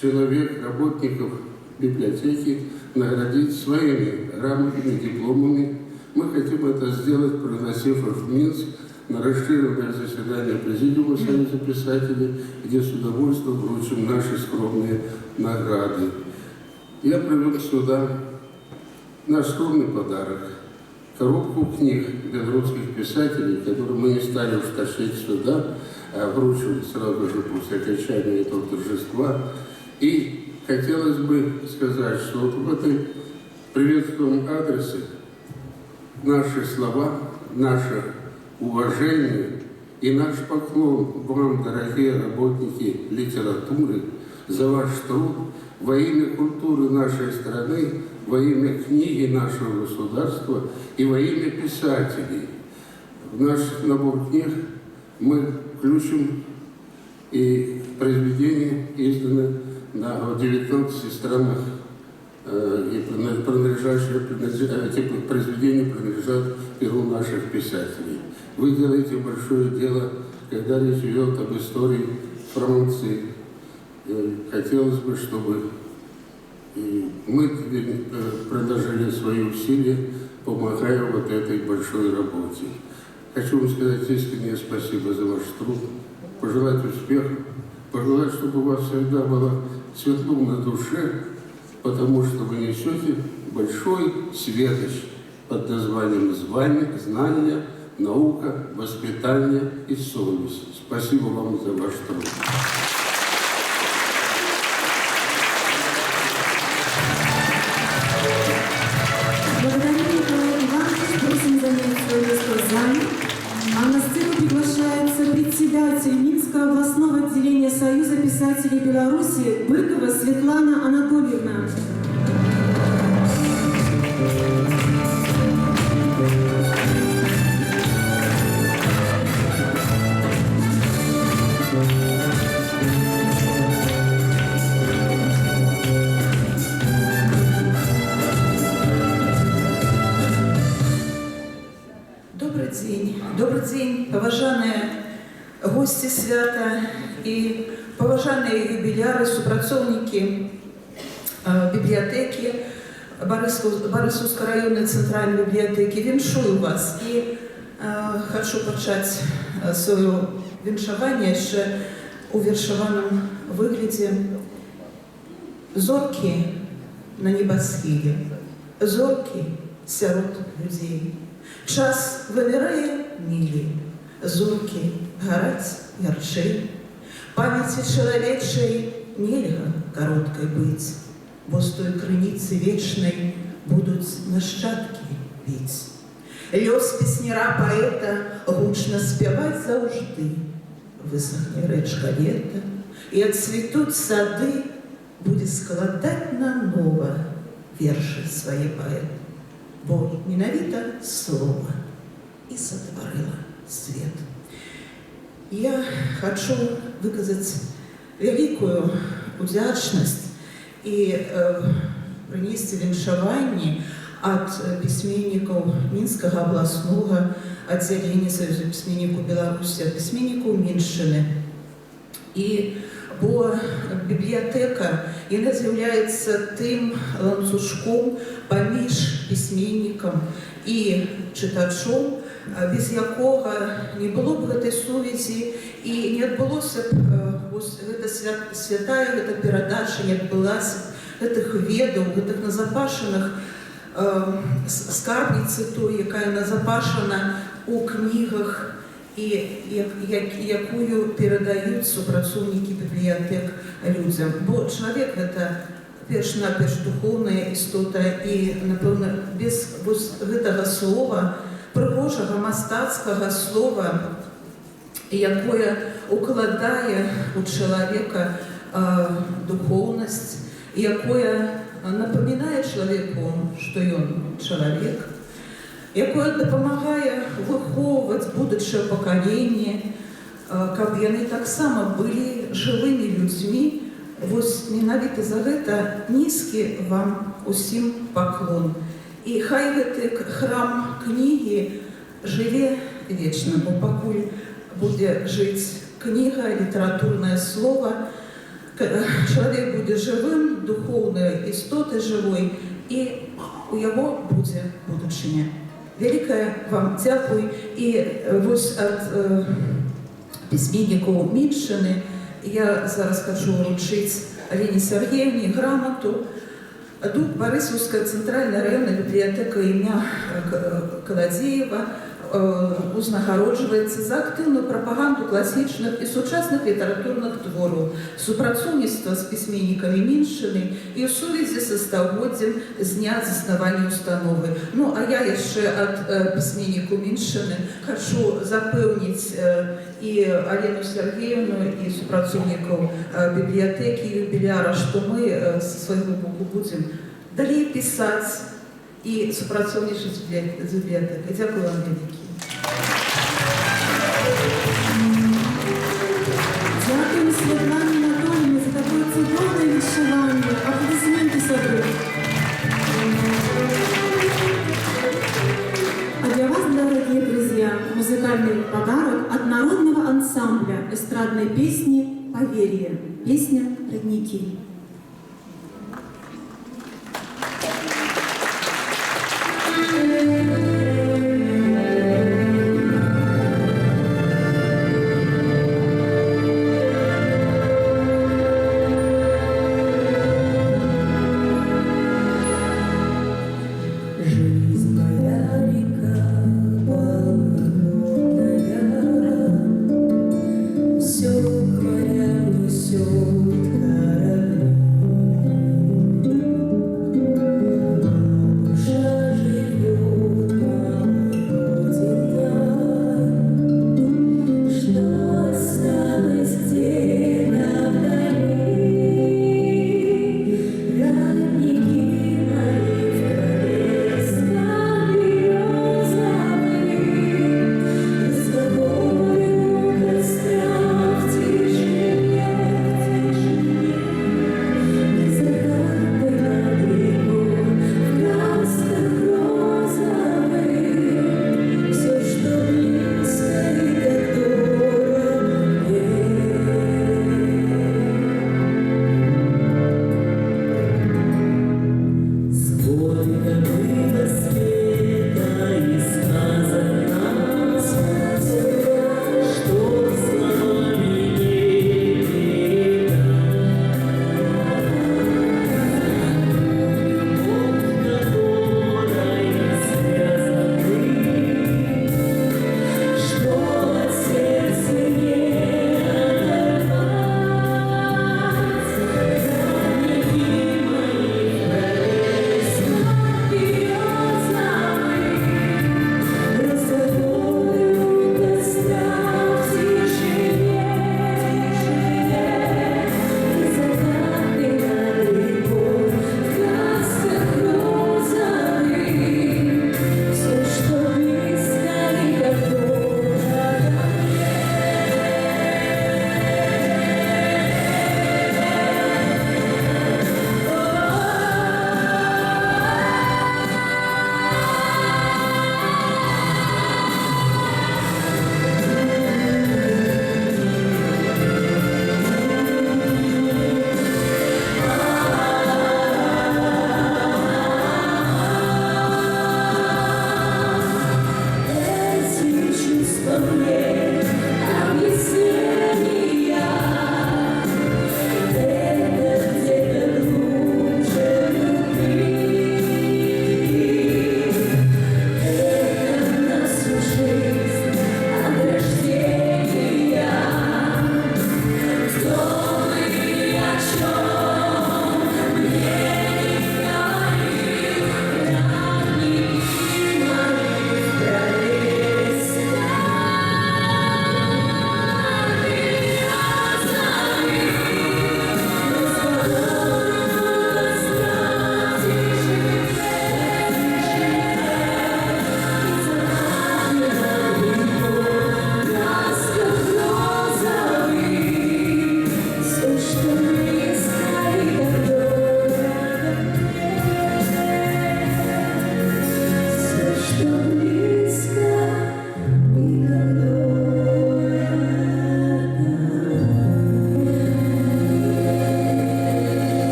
человек, работников библиотеки, наградить своими грамотами, дипломами. Мы хотим это сделать, пригласив их в Минск на расширенное заседание Президиума Союза писателей, где с удовольствием вручим наши скромные награды. Я привел сюда наш скромный подарок. Коробку книг белорусских писателей, которые мы не стали уж тащить сюда, а вручим сразу же после окончания этого торжества. И хотелось бы сказать, что вот в этой приветственном адресе наши слова, наше уважение и наш поклон вам, дорогие работники литературы, за ваш труд во имя культуры нашей страны, во имя книги нашего государства и во имя писателей. В наш набор книг мы включим и произведения, изданные в 19 странах, и эти произведения принадлежат перу наших писателей. Вы делаете большое дело, когда речь идет об истории Франции. Хотелось бы, чтобы мы предложили свои усилия, помогая вот этой большой работе. Хочу вам сказать искреннее спасибо за ваш труд, пожелать успеха, пожелать, чтобы у вас всегда было светло на душе, потому что вы несете большой светоч под названием «Знания, наука, воспитание и совесть». Спасибо вам за ваш труд. Благодарю Николая Ивановича, просим занять свое место в зале. А на сцену приглашается председатель Минского областного отделения Союза писателей Беларуси Быкова Светлана Анатольевна. Добрый день, поважаныя гости свята и поважаныя юбиляры, супрацоўнікі библиотеки Барысаўскай районной центральной библиотеки. Віншую вас и хочу пачаць свое віншаванне яшчэ у вершаваным выглядзе. Зоркі на небасхіле, зоркі сярод людзей. Час вымирае мілі, зоркі гараць ярчэй. Памяці чалавечай нельга кароткай быць, бо з той крыніцы вечнай будуць нашчадкі піць. Лёс песняра паэта гучна спяваць заўжды. Высохне рэчка лета, і адцвітуць сады, будзе складаць нанова вершы свае паэт. Бо менавіта слова и сотворила свет. Я хочу выказать великую удзячнасць и принести віншаванні от письменников Минского областного отделения Союза письменников Беларуси, от письменников Меньшины. И бо библиотека яна з'яўляецца тым ланцужком паміж пісьменнікам і чытачом, без якога не было б гэтай сувязі і не адбылося б гэта святая, гэта перадача не адбылася гэтых ведаў, гэтых назапашаных скарбніцы той, якая назапашана у кнігах і якую перадаюць супрацоўнікі бібліятэк людзям. Бо чалавек гэта перш-наперш духоўная істота і, напэўна, без гэтага слова, прыгожага мастацкага слова, якое укладае у чалавека духоўнасць, якое напамінае чалавеку, што ён чалавек, якое дапамагае выхоўваць будучае пакаленне, каб яны таксама былі жывымі людзьмі. Вось менавіта за гэта нізкі вам усім паклон. І хай гэты храм кнігі жыве вечна, бо пакуль будзе жыць кніга, літаратурнае слова, чалавек будзе жывым, духоўнай істотай жывой, і у яго будзе будучыня. Вялікае вам дзякуй. І вось ад пісьменнікаў Міншчыны я зараз хочу вручыць Аліне Сергеевне грамату. Дух Барысаўская цэнтральная раённая бібліятэка імя Каладзеева узнагароджваецца за актыўную прапаганду класічных і сучасных літаратурных твораў, супрацоўніцтва з пісьменнікамі Міншчыны і ў сувязі са стагоддзем з дня заснавання установы. Ну, а я яшчэ ад пісьменніку Міншчыны хочу запэўніць і Алену Сергеевну, і супрацоўнікаў бібліятэкі юбіляра, што мы са свайго боку будзем далей пісаць і супрацоўнічаць з бібліятэкай. Дзякую вам вялікі. Дякую Светлане Анатольевне за такое цудоўнае вышыванне. Аплодисменты, сябры. А для вас, дорогие друзья, музыкальный подарок от народного ансамбля эстрадной песни «Поверье». Песня «Родники». Все к морям несет корабли.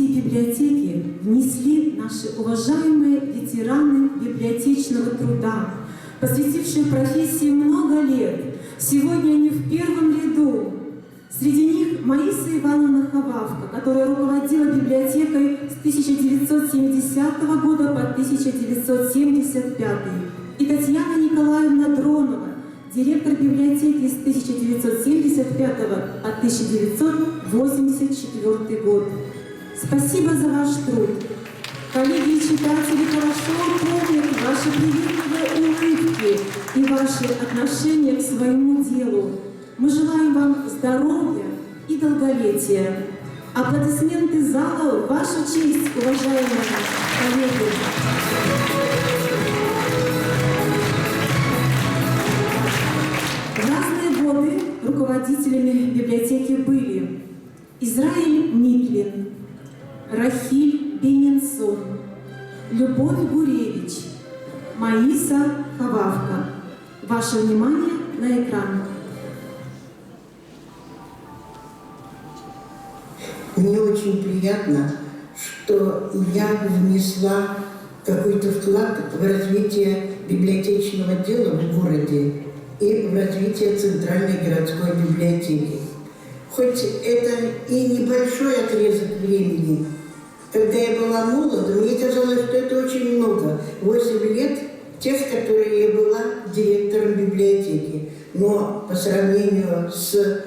развитие библиотеки внесли наши уважаемые ветераны библиотечного труда, посвятившие профессии много лет. Сегодня они в первом ряду. Среди них Маиса Ивановна Хававка, которая руководила библиотекой с 1970 года по 1975, и Татьяна Николаевна Дронова, директор библиотеки с 1975 по 1984 год. Спасибо за ваш труд. Коллеги и читатели хорошо помнят ваши приветливые улыбки и ваши отношения к своему делу. Мы желаем вам здоровья и долголетия. Аплодисменты зала в вашу честь, уважаемые коллеги. В разные годы руководителями библиотеки были Израиль Митлин, Рахиль Бенинсон, Любовь Гуревич, Маиса Хававка. Ваше внимание на экран. Мне очень приятно, что я внесла какой-то вклад в развитие библиотечного дела в городе и в развитие Центральной городской библиотеки. Хоть это и небольшой отрезок времени, когда я была молода, мне казалось, что это очень много. 8 лет тех, которые я была директором библиотеки. Но по сравнению с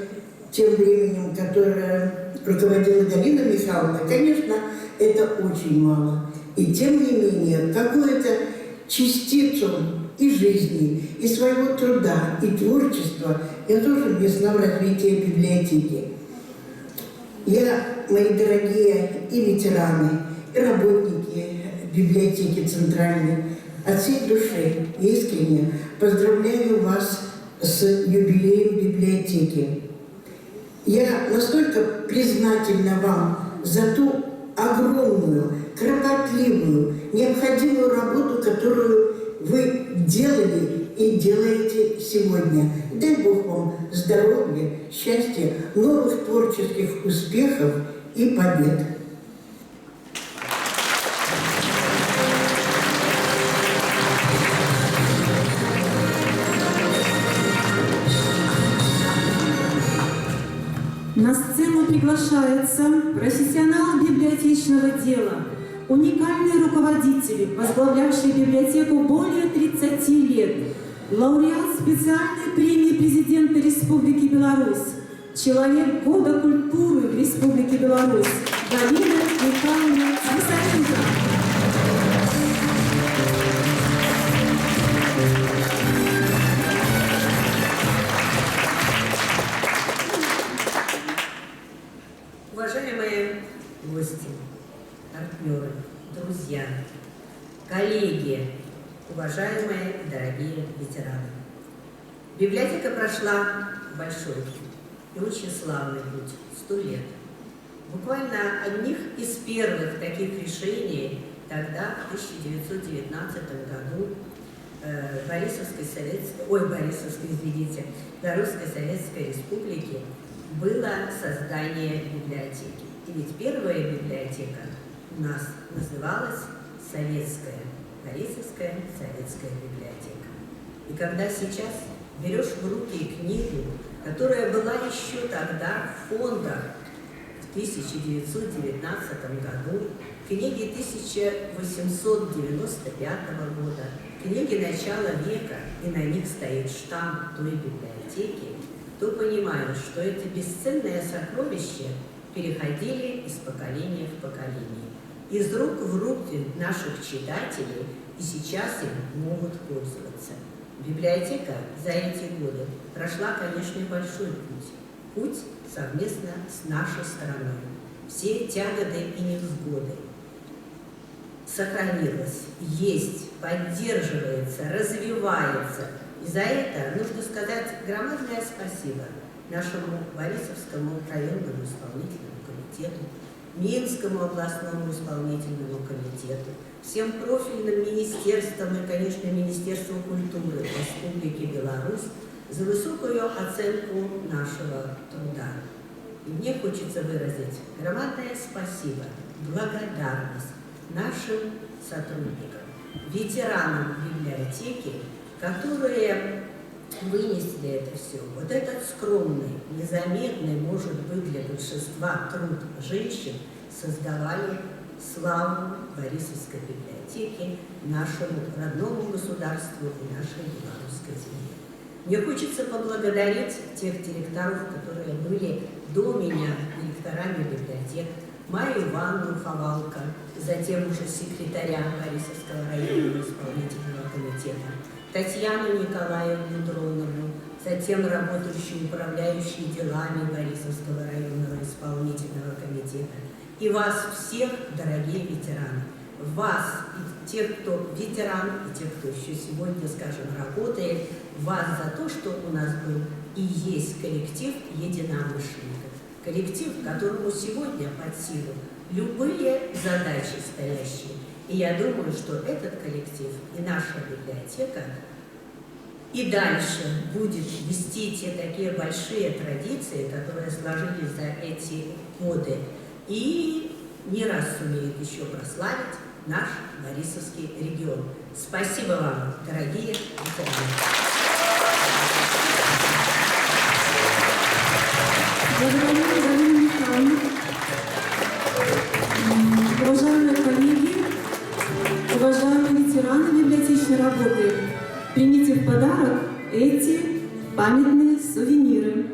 тем временем, которое руководила Галина Михайловна, конечно, это очень мало. И тем не менее, какую-то частицу и жизни, и своего труда, и творчества я тоже внесла в развитие библиотеки. Я, мои дорогие и ветераны, и работники библиотеки Центральной, от всей души искренне поздравляю вас с юбилеем библиотеки. Я настолько признательна вам за ту огромную, кропотливую, необходимую работу, которую вы делали и делаете сегодня. Дай Бог вам здоровья, счастья, новых творческих успехов и побед. На сцену приглашается профессионал библиотечного дела, уникальный руководитель, возглавлявший библиотеку более 30 лет, лауреат специальной премии президента Республики Беларусь, человек года культуры в Республике Беларусь Галина Михайловна Свисаренко. Уважаемые гости, партнеры, друзья, коллеги, уважаемые и дорогие ветераны. Библиотека прошла большой и очень славный путь, 100 лет. Буквально одних из первых таких решений тогда, в 1919 году, Белорусской Советской Республики было создание библиотеки. И ведь первая библиотека у нас называлась Советская, Борисовская советская библиотека. И когда сейчас берешь в руки книгу, которая была еще тогда в фондах в 1919 году, книги 1895 года, книги начала века, и на них стоит штамп той библиотеки, то понимаешь, что эти бесценные сокровища переходили из поколения в поколение, из рук в руки наших читателей, и сейчас им могут пользоваться. Библиотека за эти годы прошла, конечно, большой путь. Путь совместно с нашей страной. Все тяготы и невзгоды. Сохранилась, есть, поддерживается, развивается. И за это нужно сказать громадное спасибо нашему Борисовскому районному исполнительному комитету, Минскому областному исполнительному комитету, всем профильным министерствам и, конечно, Министерству культуры Республики Беларусь за высокую оценку нашего труда. И мне хочется выразить громадное спасибо благодарность нашим сотрудникам, ветеранам библиотеки, которые вынесли это все. Вот этот скромный, незаметный, может быть, для большинства труд женщин создавали славу Борисовской библиотеки, нашему родному государству и нашей белорусской земле. Мне хочется поблагодарить тех директоров, которые были до меня директорами библиотек, Майю Ивановну Ховалко, затем уже секретаря Борисовского районного исполнительного комитета, Татьяну Николаевну Дронову, затем работающую управляющей делами Борисовского районного исполнительного комитета. И вас всех, дорогие ветераны, вас, и тех, кто ветеран, и тех, кто еще сегодня, скажем, работает, вас за то, что у нас был и есть коллектив единомышленников. Коллектив, которому сегодня под силу любые задачи стоящие. И я думаю, что этот коллектив и наша библиотека и дальше будет вести те такие большие традиции, которые сложились за эти годы, и не раз сумеет еще прославить наш Борисовский регион. Спасибо вам, дорогие ветераны. Благодарю, Галину Михайловну. Уважаемые коллеги, уважаемые ветераны библиотечной работы, примите в подарок эти памятные сувениры.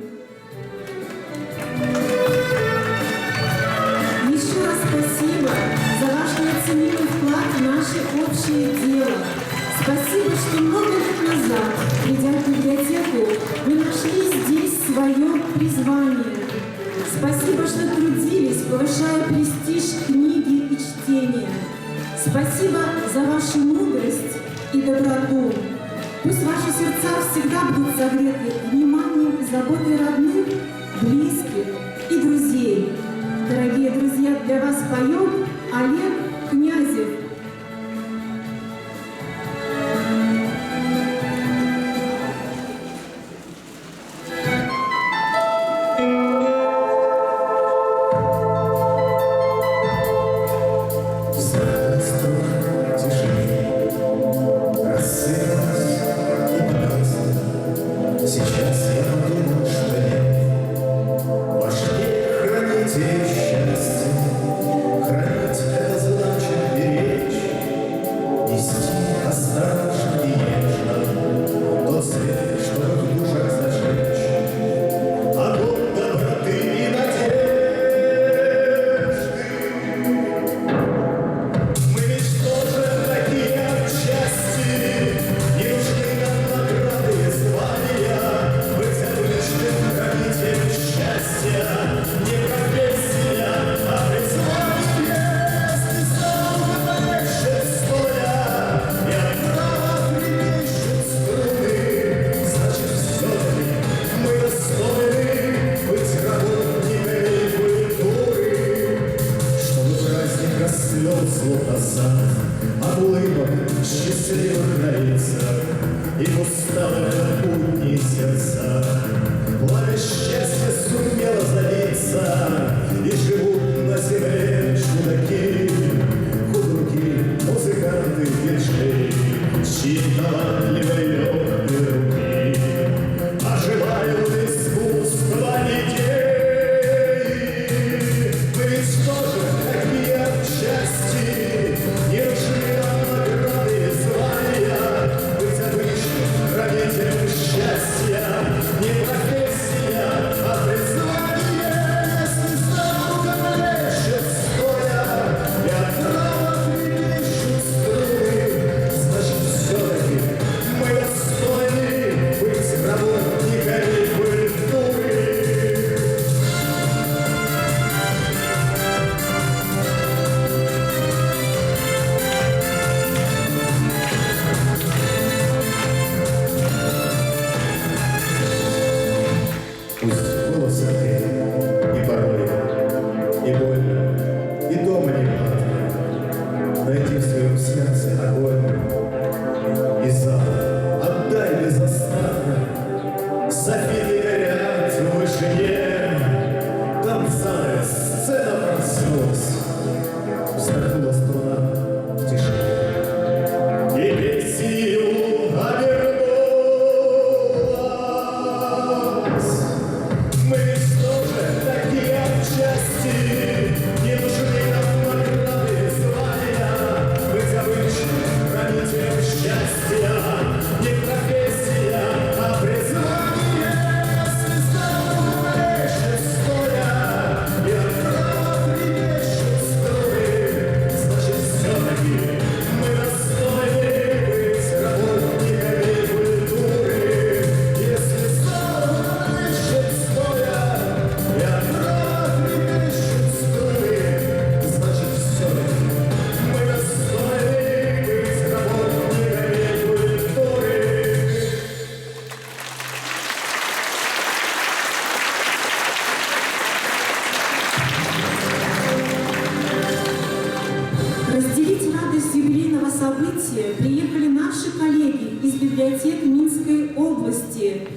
Еще раз спасибо за ваш неоценимый вклад в наше общее дело. Спасибо, что много лет назад, придя в библиотеку, вы нашли здесь свое призвание. Спасибо, что трудились, повышая престиж книги и чтения. Спасибо за вашу мудрость и доброту. Пусть ваши сердца всегда будут согреты вниманием и заботой родных, близких и друзей. Дорогие друзья, для вас поет Олег Князев. библиотек Минской области.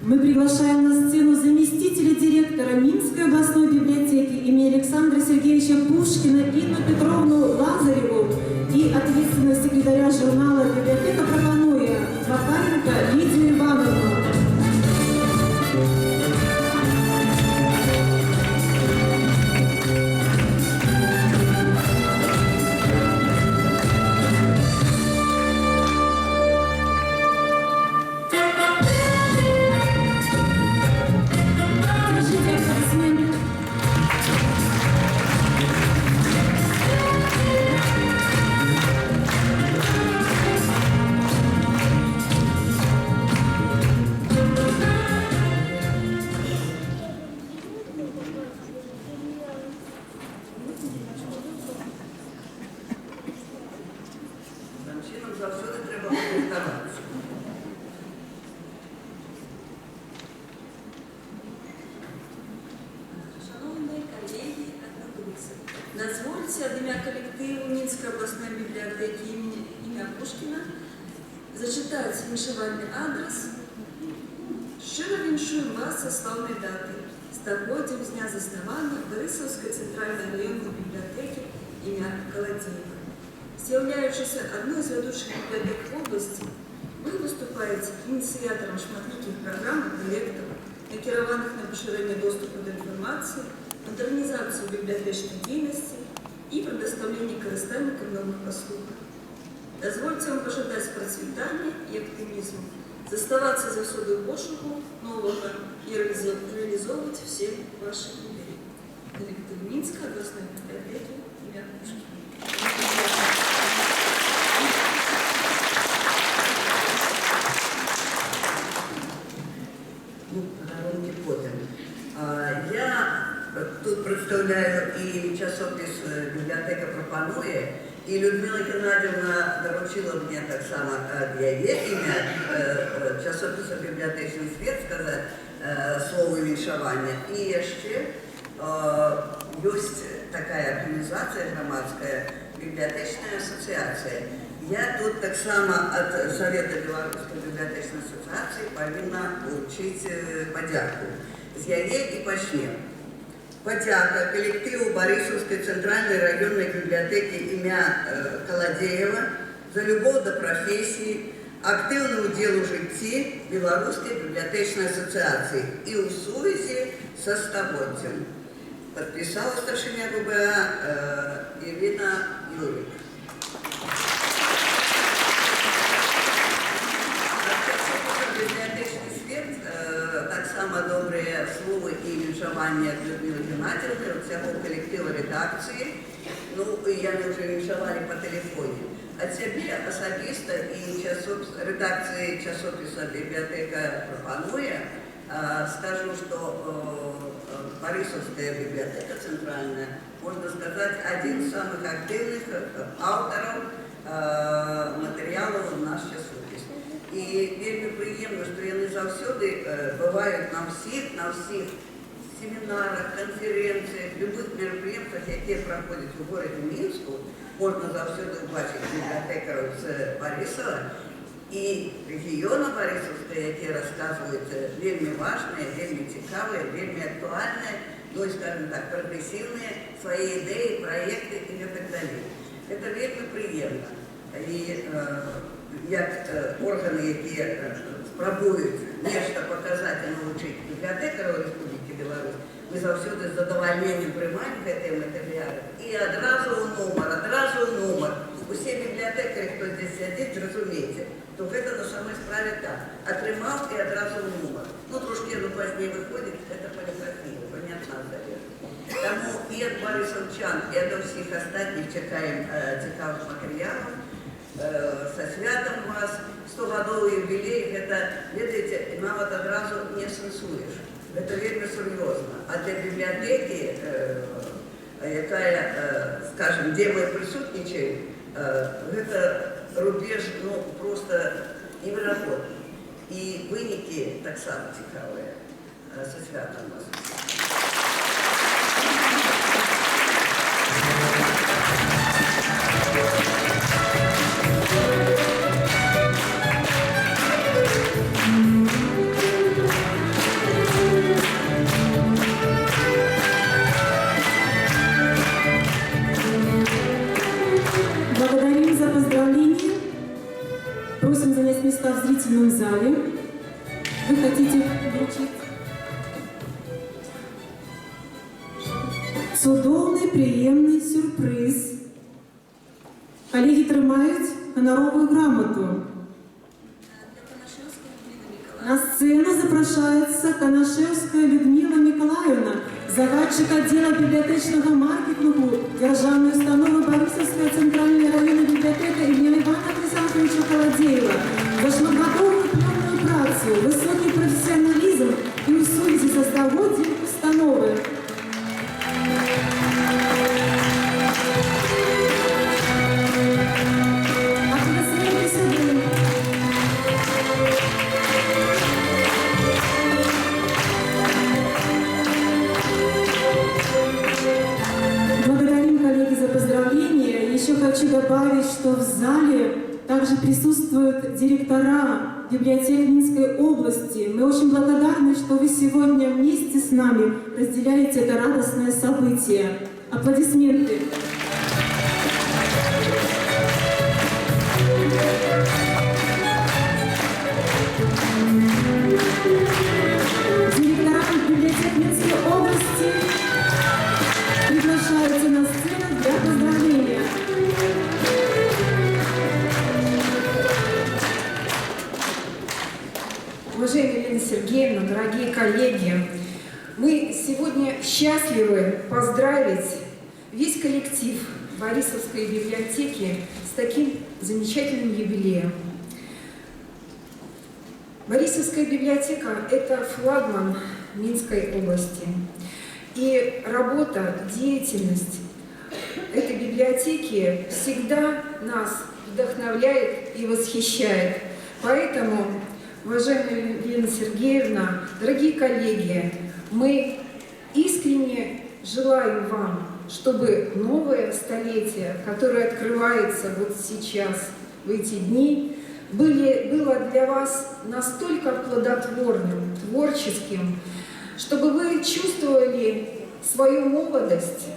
Мы приглашаем на сцену заместителя директора Минской областной библиотеки имени Александра Сергеевича Пушкина Инну Петровну Лазареву и ответственного секретаря журнала «Библиотека Пропануя» Макаренко Лидию Ивановну. Дозвольте от ім'я колективу Мінської обласної бібліотеки ім'я Пушкіна зачитати віншувальний адрес. Щиро віншуємо вас со славної дати, з стагоддям з дня заснування Борисовської центральної районної бібліотеки ім'я Колодєєва. З'являючися одною з ведучих бібліотек в області, ви виступаєте ініціатором шматліких програм і проєктів, накерованих на поширення доступу до інформації, модернизацию библиотечной деятельности и предоставление користальникам новых послуг. Дозвольте вам пожелать процветания и оптимизма, заставаться за всюду пошуку нового и реализовывать все ваши идеи. Коллектив Минской областной библиотеки имя Пушкина. Я тут представляю и часопис «Библиотека Пропануя», и Людмила Геннадьевна доручила мне так само яе ім'я часописа «Библиотечный свет» сказать слово віншавання. И еще есть такая организация громадская «Библиотечная ассоциация». Я тут так само от Совета Белорусской библиотечной ассоциации повинна вручить подяку. З яе и почнем. Подяка коллективу Борисовской центральной районной библиотеки имя Колодєєва за любовь до профессии, активный удел у житті Белорусской библиотечной ассоциации и у сувязі со стагоддзям. Подписала старшиня ГБА Ирина Юрик. Библиотечный свет, так само добрые слова и віншування Людмилы Геннадьевны, от всього колективу редакції. Ну, я не вже віншували по телефоні. От себе особисто и редакции часописа «Библиотека Пропануя» скажу, что Борисовская библиотека центральная, можно сказать, один из самых активных авторов материалов в наш часопис. І вельми приємно, що вони завжди бувають на всіх семінарах, конференціях, любых мероприятиях, які проходять у городі Мінську, можна завжди бачити бібліотекарів з Борисова і регіону Борисовського, які розказують вельми важне, вельми цікаве, вельми актуальне, ну і, скажімо так, прогресивні свої ідеї, проекти і так далі. Це вельми приємно. І як органи, які спробують нечто показати і навчити бібліотекарів Республіки Білорусь, ми завжди з задоволенням приймаємо ці матеріали. І одразу у номер. Усі бібліотекарі, хто тут сидить, розумієте, то це на самій справі так. Отримав і одразу у номер. Ну, трошки пізніше виходить, це поліграфія, понятно завжди. Тому і від борисовчан, і від всіх остальних чекаємо цікавих матеріалів. Со святом вас, 100-годовый юбилей, это, видите, навод одразу не сенсуешь. Это вельми серьезно. А для библиотеки, якая, скажем, где мы присутствуем, это рубеж, ну, просто невероятный. И выники так само цікавые. Со святом вас. места в зрительном зале. Вы хотите вручить? Цудовний, приємний сюрприз. Колеги тримають гоноровую грамоту. На сцену запрошається Канашевская Людмила Миколаевна, загадчик отдела библиотечного маркетингу Державной установы Борисовская центральная районная библиотека имени Ивана Хрисанфовича Колодеева за шматгодовую пленную працу, высокий профессионализм и усуді создаводів установи. Благодарим, коллеги, за поздравления. Еще хочу добавить, что в зале также присутствуют директора библиотек Минской области. Мы очень благодарны, что вы сегодня вместе с нами разделяете это радостное событие. Аплодисменты. Директора библиотек Минской области приглашаются на сцену для поздравления. Уважаемая Елена Сергеевна, дорогие коллеги, мы сегодня счастливы поздравить весь коллектив Борисовской библиотеки с таким замечательным юбилеем. Борисовская библиотека – это флагман Минской области. И работа, деятельность этой библиотеки всегда нас вдохновляет и восхищает. Поэтому, уважаемая Елена Сергеевна, дорогие коллеги, мы искренне желаем вам, чтобы новое столетие, которое открывается вот сейчас, в эти дни, было для вас настолько плодотворным, творческим, чтобы вы чувствовали свою молодость,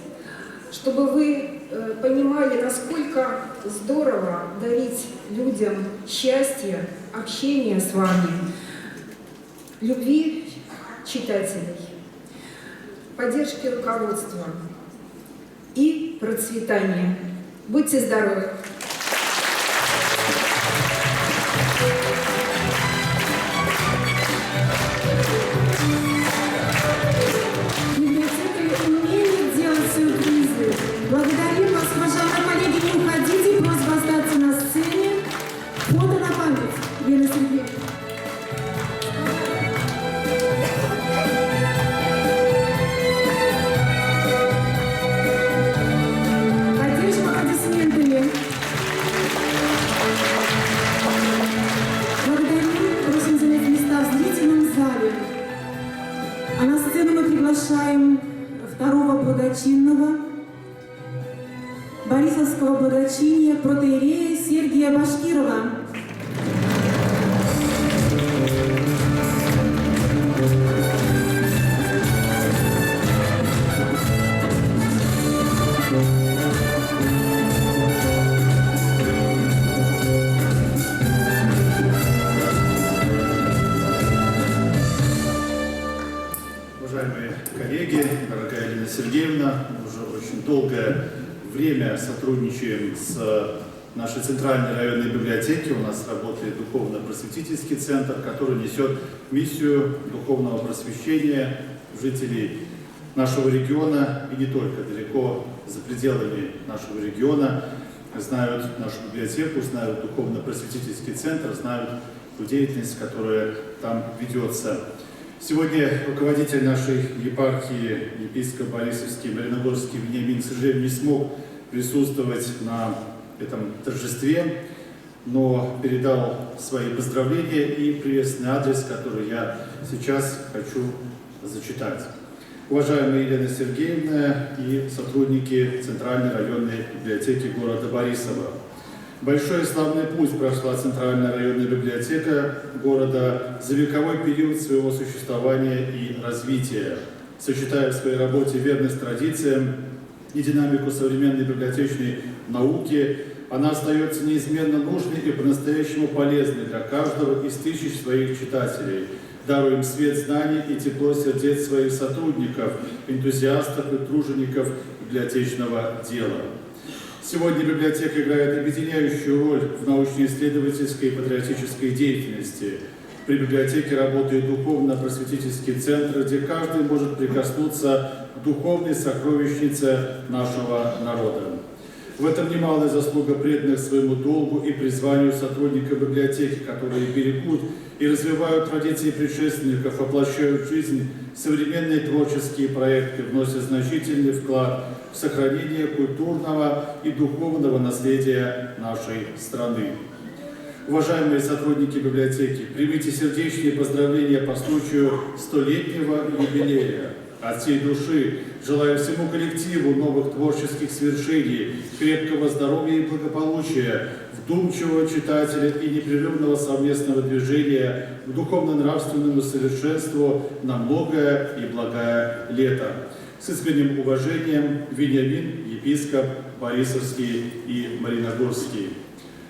чтобы вы понимали, насколько здорово дарить людям счастье, общение с вами, любви читателей, поддержки руководства и процветания. Будьте здоровы! Благодарим вас, уважаемые коллеги, не уходите, просьба остаться на сцене. Фото на память, Елена Сергеевна. Поддержим аплодисментами. Благодарим, просим занять места в зрительном зале. А на сцену мы приглашаем второго благочинного Борисовского благочиния протоиерея Сергия Башкирова. Уважаемые коллеги, дорогая Елена Сергеевна, мы уже очень долгое время сотрудничаем с нашей центральной районной библиотеки. У нас работает духовно-просветительский центр, который несет миссию духовного просвещения жителей нашего региона и не только, далеко за пределами нашего региона. Знают нашу библиотеку, знают духовно-просветительский центр, знают ту деятельность, которая там ведется. Сегодня руководитель нашей епархии, епископ Борисовский, Марииногорский Вениамин, к сожалению, не смог присутствовать на этом торжестве, но передал свои поздравления и приветственный адрес, который я сейчас хочу зачитать. Уважаемая Елена Сергеевна и сотрудники Центральной районной библиотеки города Борисова, большой и славный путь прошла Центральная районная библиотека города за вековой период своего существования и развития, сочетая в своей работе верность традициям и динамику современной библиотечной науки, Она остается неизменно нужной и по-настоящему полезной для каждого из тысяч своих читателей, даруя им свет знаний и тепло сердец своих сотрудников, энтузиастов и тружеников библиотечного дела. Сегодня библиотека играет объединяющую роль в научно-исследовательской и патриотической деятельности. При библиотеке работает духовно-просветительский центр, где каждый может прикоснуться к духовной сокровищнице нашего народа. В этом немалая заслуга преданных своему долгу и призванию сотрудников библиотеки, которые берегут и развивают традиции предшественников, воплощают в жизнь современные творческие проекты, вносят значительный вклад в сохранение культурного и духовного наследия нашей страны. Уважаемые сотрудники библиотеки, примите сердечные поздравления по случаю 100-летнего юбилея. От всей души желаю всему коллективу новых творческих свершений, крепкого здоровья и благополучия, вдумчивого читателя и непрерывного совместного движения к духовно-нравственному совершенству на многое и благое лето. С искренним уважением, Вениамин, епископ Борисовский и Мариногорский.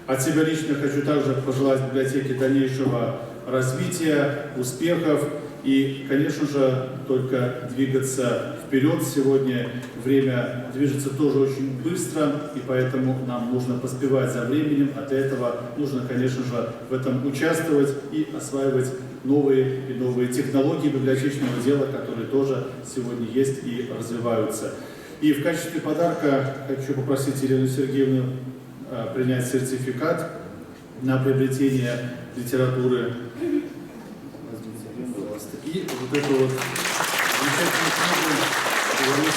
От себя лично хочу также пожелать библиотеке дальнейшего развития, успехов и, конечно же, только двигаться вперед. Сегодня время движется тоже очень быстро, и поэтому нам нужно поспевать за временем. От этого нужно, конечно же, в этом участвовать и осваивать новые и новые технологии библиотечного дела, которые тоже сегодня есть и развиваются. И в качестве подарка хочу попросить Елену Сергеевну принять сертификат на приобретение литературы. И вот эту вот замечательную книгу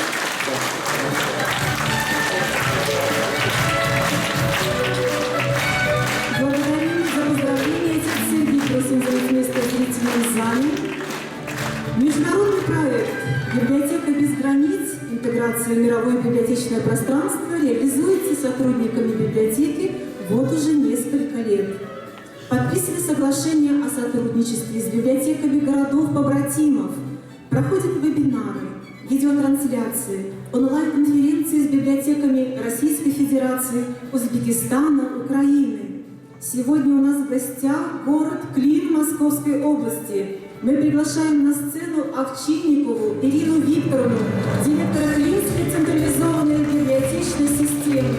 Благодарим за поздравления. Сергей, просим занять место в зрительном зале. Международный проект «Библиотека без границ. Интеграция в мировое библиотечное пространство» реализуется сотрудниками библиотеки вот уже несколько лет. Подписаны соглашения о сотрудничестве с библиотеками городов-побратимов, проходят вебинары, видеотрансляции, онлайн-конференции с библиотеками Российской Федерации, Узбекистана, Украины. Сегодня у нас в гостях город Клин Московской области. Мы приглашаем на сцену Овчинникову Ирину Викторовну, директора Клинской централизованной библиотечной системы.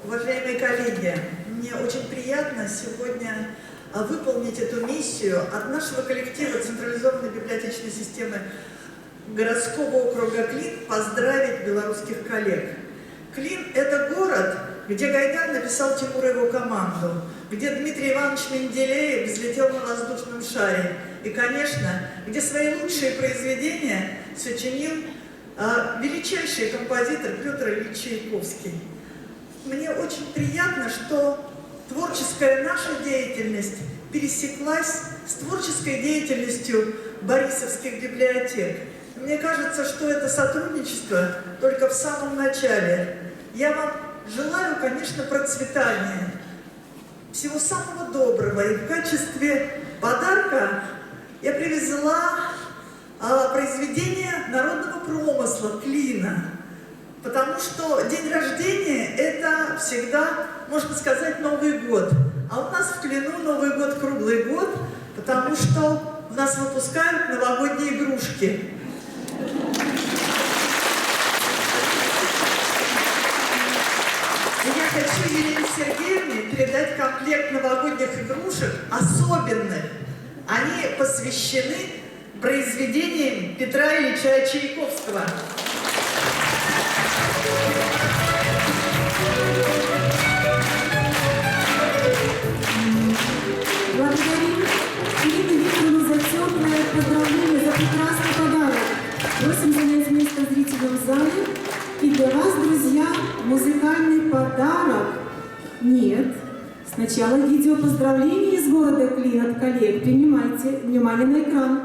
Уважаемые коллеги, мне очень приятно сегодня выполнить эту миссию от нашего коллектива Централизованной библиотечной системы городского округа Клин поздравить белорусских коллег. Клин – это город, где Гайдар написал Тимурову команду, где Дмитрий Иванович Менделеев взлетел на воздушном шаре и, конечно, где свои лучшие произведения сочинил величайший композитор Петр Ильич Чайковский. Мне очень приятно, что творческая наша деятельность пересеклась с творческой деятельностью борисовских библиотек. Мне кажется, что это сотрудничество только в самом начале. Я вам желаю, конечно, процветания, всего самого доброго. И в качестве подарка я привезла произведение народного промысла Клина. Потому что день рождения – это всегда, можно сказать, Новый год. А у нас в Клину Новый год круглый год, потому что у нас выпускают новогодние игрушки. И я хочу Елене Сергеевне передать комплект новогодних игрушек особенных. Они посвящены произведениям Петра Ильича Чайковского. Благодарим Ирину Викторовну за теплое поздравление, за прекрасный подарок. Просим занять место в зрительном зале. И для вас, друзья, музыкальный подарок. Нет. Сначала видео поздравления из города Клин от коллег. Принимайте внимание на экран.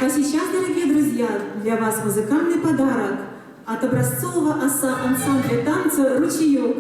А сейчас, дорогие друзья, для вас музыкальный подарок от образцового ансамбля танца «Ручеек».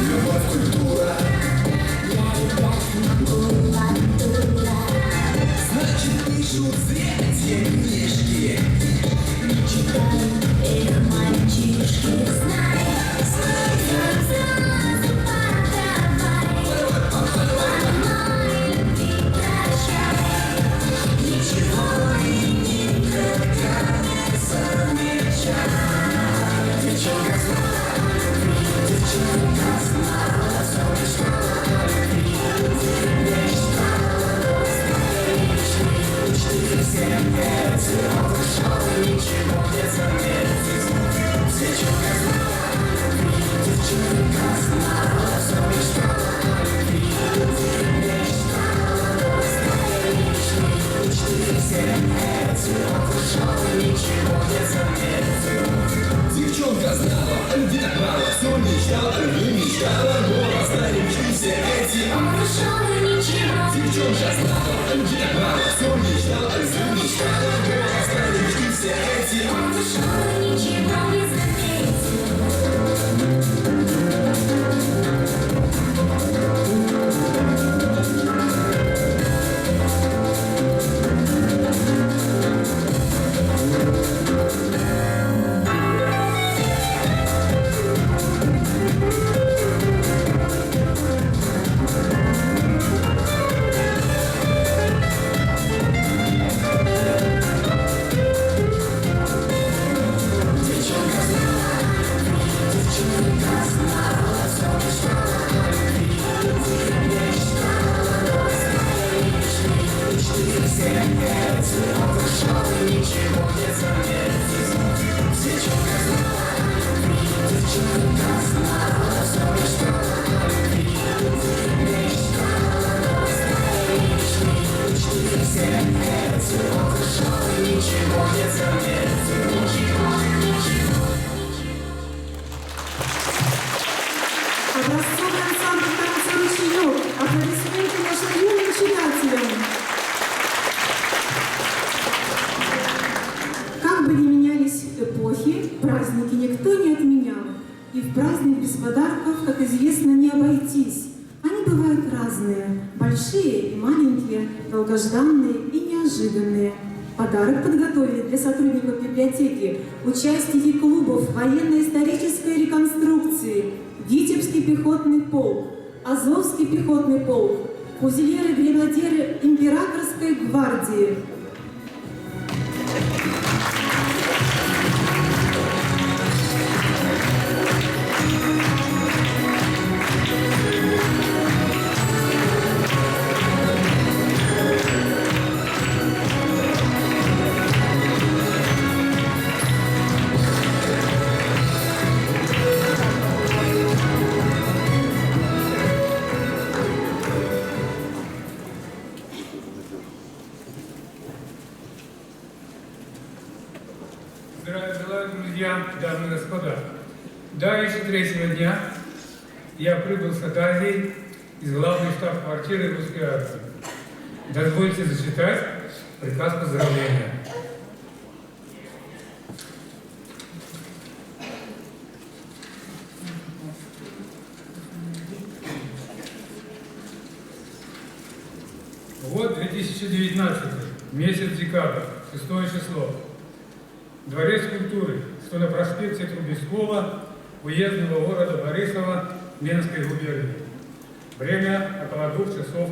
Любовь, культура. Значит, пишут зря те книжки. Не читают их мальчишки. Знай, сразу подавай. Ломай, любви, прощай. Ничего и никогда не замечай. Девчонка знала любви, девчонка знала солнышко любви. Мечтала бесконечной мечты. Сердце ушел, ничего не заметил. Девчонка знала любви, девчонка знала солнышко любви. Мечтала бесконечной мечты. Сердце ушел, ничего не заметил. Девчонка знала, а любви так мало. Все мечтала, а любви мечтала. Но расстали мечты все эти. Он ушел и ничего. Девчонка знала, а любви так мало. Все мечтала, а любви мечтала. Но расстали мечты все эти. Он ушел и ничего не заметил. Образцовый ансамбль танца «Ручеек». Аплодисменты нашим юным читателям. праздники никто не отменял. И в праздник без подарков, как известно, не обойтись. Они бывают разные, большие и маленькие, долгожданные и неожиданные. Подарок подготовили для сотрудников библиотеки участники клубов военно-исторической реконструкции, Витебский пехотный полк, Азовский пехотный полк, фузильеры-гренадеры Императорской гвардии. Здравия, друзья, дамы и господа. Давеча третьего дня я прибыл с Азии из главной штаб-квартиры русской армии. Дозвольте зачитать приказ поздравления. Вот 2019, месяц декабрь, 6 число. Дворец культуры, что на проспекте Трубецкого, уездного города Борисова, Менской губернии. Время около 2 часов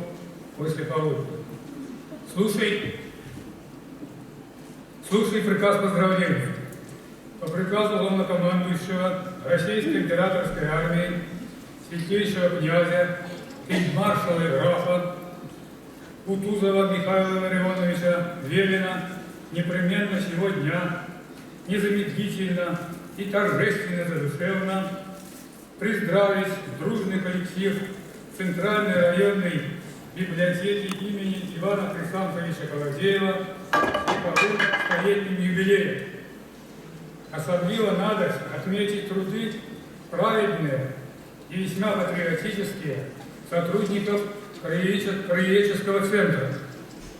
после полудня. Слушай приказ поздравления. По приказу главнокомандующего Российской императорской армии, святейшего князя, фельдмаршала и графа Кутузова Михаила Ларионовича велено непременно сегодня, незамедлительно и торжественно задушевно поздравить дружный коллектив Центральной районной библиотеки имени Ивана Хрисанфовича Колодеева с столетним юбилеем. Особливо надо отметить труды праведные и весьма патриотические сотрудников краеведческого центра,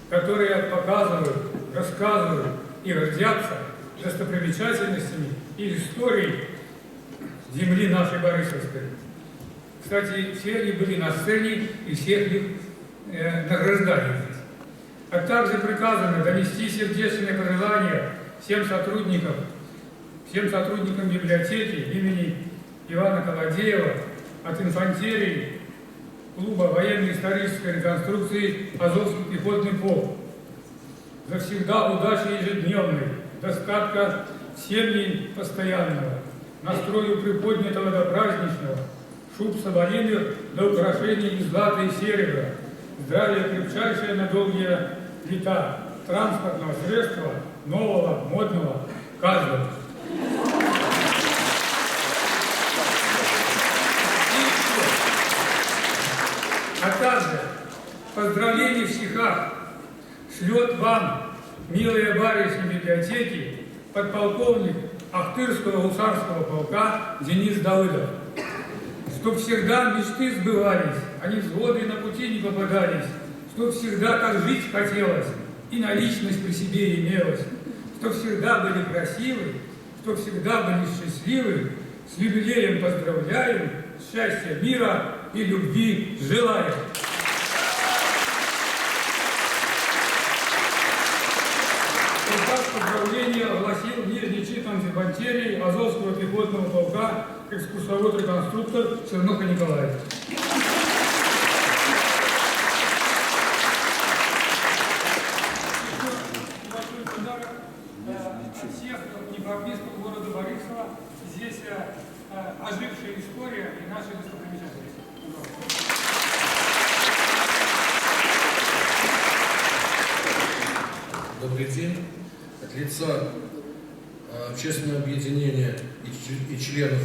которые показывают, рассказывают и гордятся достопримечательностями и историей земли нашей Борисовской. Кстати, все они были на сцене и всех их награждали здесь. А также приказано донести сердечные пожелания всем сотрудникам библиотеки имени Ивана Колодеева от инфантерии клуба военно-исторической реконструкции «Азовский пехотный полк». Завсегда удачи ежедневной, достатка в семьи постоянного, настрою приподнятого до праздничного, шуб соболиных до украшений из злата и серебра, здравие крепчайшее на долгие лета, транспортного средства, нового, модного, каждого. А также поздравления в стихах шлет вам, милые барышни библиотеки, подполковник Ахтырского гусарского полка Денис Давыдов. Чтоб всегда мечты сбывались, а невзгоды на пути не попадались, чтоб всегда как жить хотелось, и наличность при себе имелась, чтоб всегда были красивы, чтоб всегда были счастливы, с юбилеем поздравляем, счастья, мира и любви желаем. Приказ поздравления огласил нижний читан инфантерии Азовского пехотного полка экскурсовод-реконструктор Черноха Николаевич. Большой подарок от всех непрописков города Борисова. Здесь ожившая история и наши достопримечательности. Добрый день. От лица общественного объединения и членов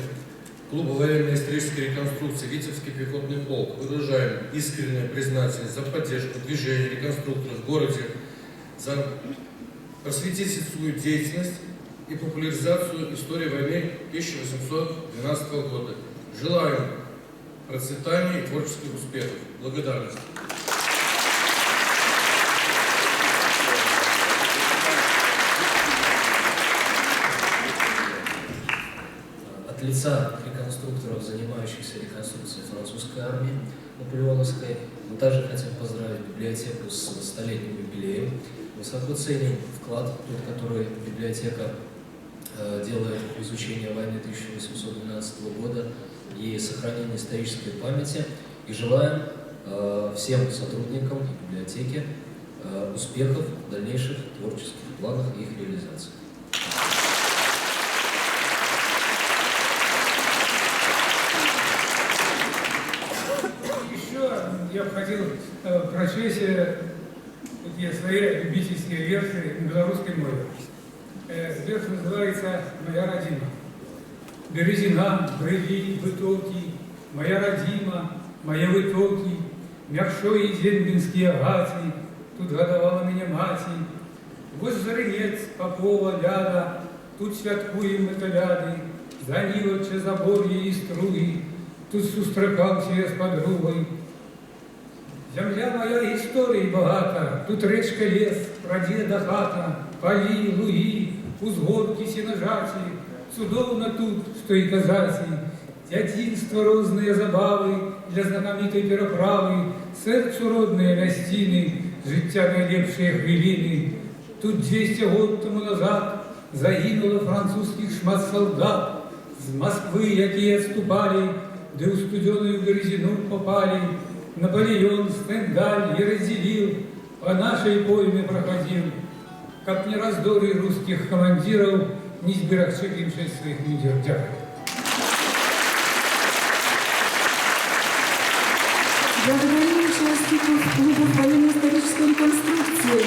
клуба военно-исторической реконструкции «Витебский пехотный полк» выражаем искреннюю признательность за поддержку движения реконструкторов в городе, за просветительскую деятельность и популяризацию истории войны 1812 года. Желаем процветания и творческих успехов. Благодарность. От лица реконструкторов, занимающихся реконструкцией французской армии наполеоновской, мы также хотим поздравить библиотеку с 100-летним юбилеем. Высоко ценим вклад, тот, который библиотека делает в изучении войны 1812 года и сохранение исторической памяти. И желаем всем сотрудникам библиотеки успехов в дальнейших творческих планах и их реализации. Еще я бы хотел прочесть такие свои любительские версии белорусской мовы. Верш называется «Моя родина». Березина, брыли, вытоки, моя родима, мои вытоки, мягшої землінські агаті, тут годовала меня маті. Вось зарынец Попова ляда, тут святкуем мы коляды, за нівоче забор'я і струги, тут сустракався я з подругой. Земля моя історії багата, тут речка лес, прадеда хата, полі, луги, узгорки сіножаті, цудовно тут, що й казаті, дзяцінства розныя забавы для знакамітай пераправы, сэрцу родныя мясціны, жыцця найлепшыя хвіліны. Тут 200 год тому назад загинуло французских шмат солдат, з Москвы, якія отступали, ды ў студеную березину попали. Наполеон Стендаль и разделил, по нашей пойме проходил, как не раздоры русских командиров, не сберегши своих лидеров. Дякую. Благодарим участников клуба военно-исторической реконструкции.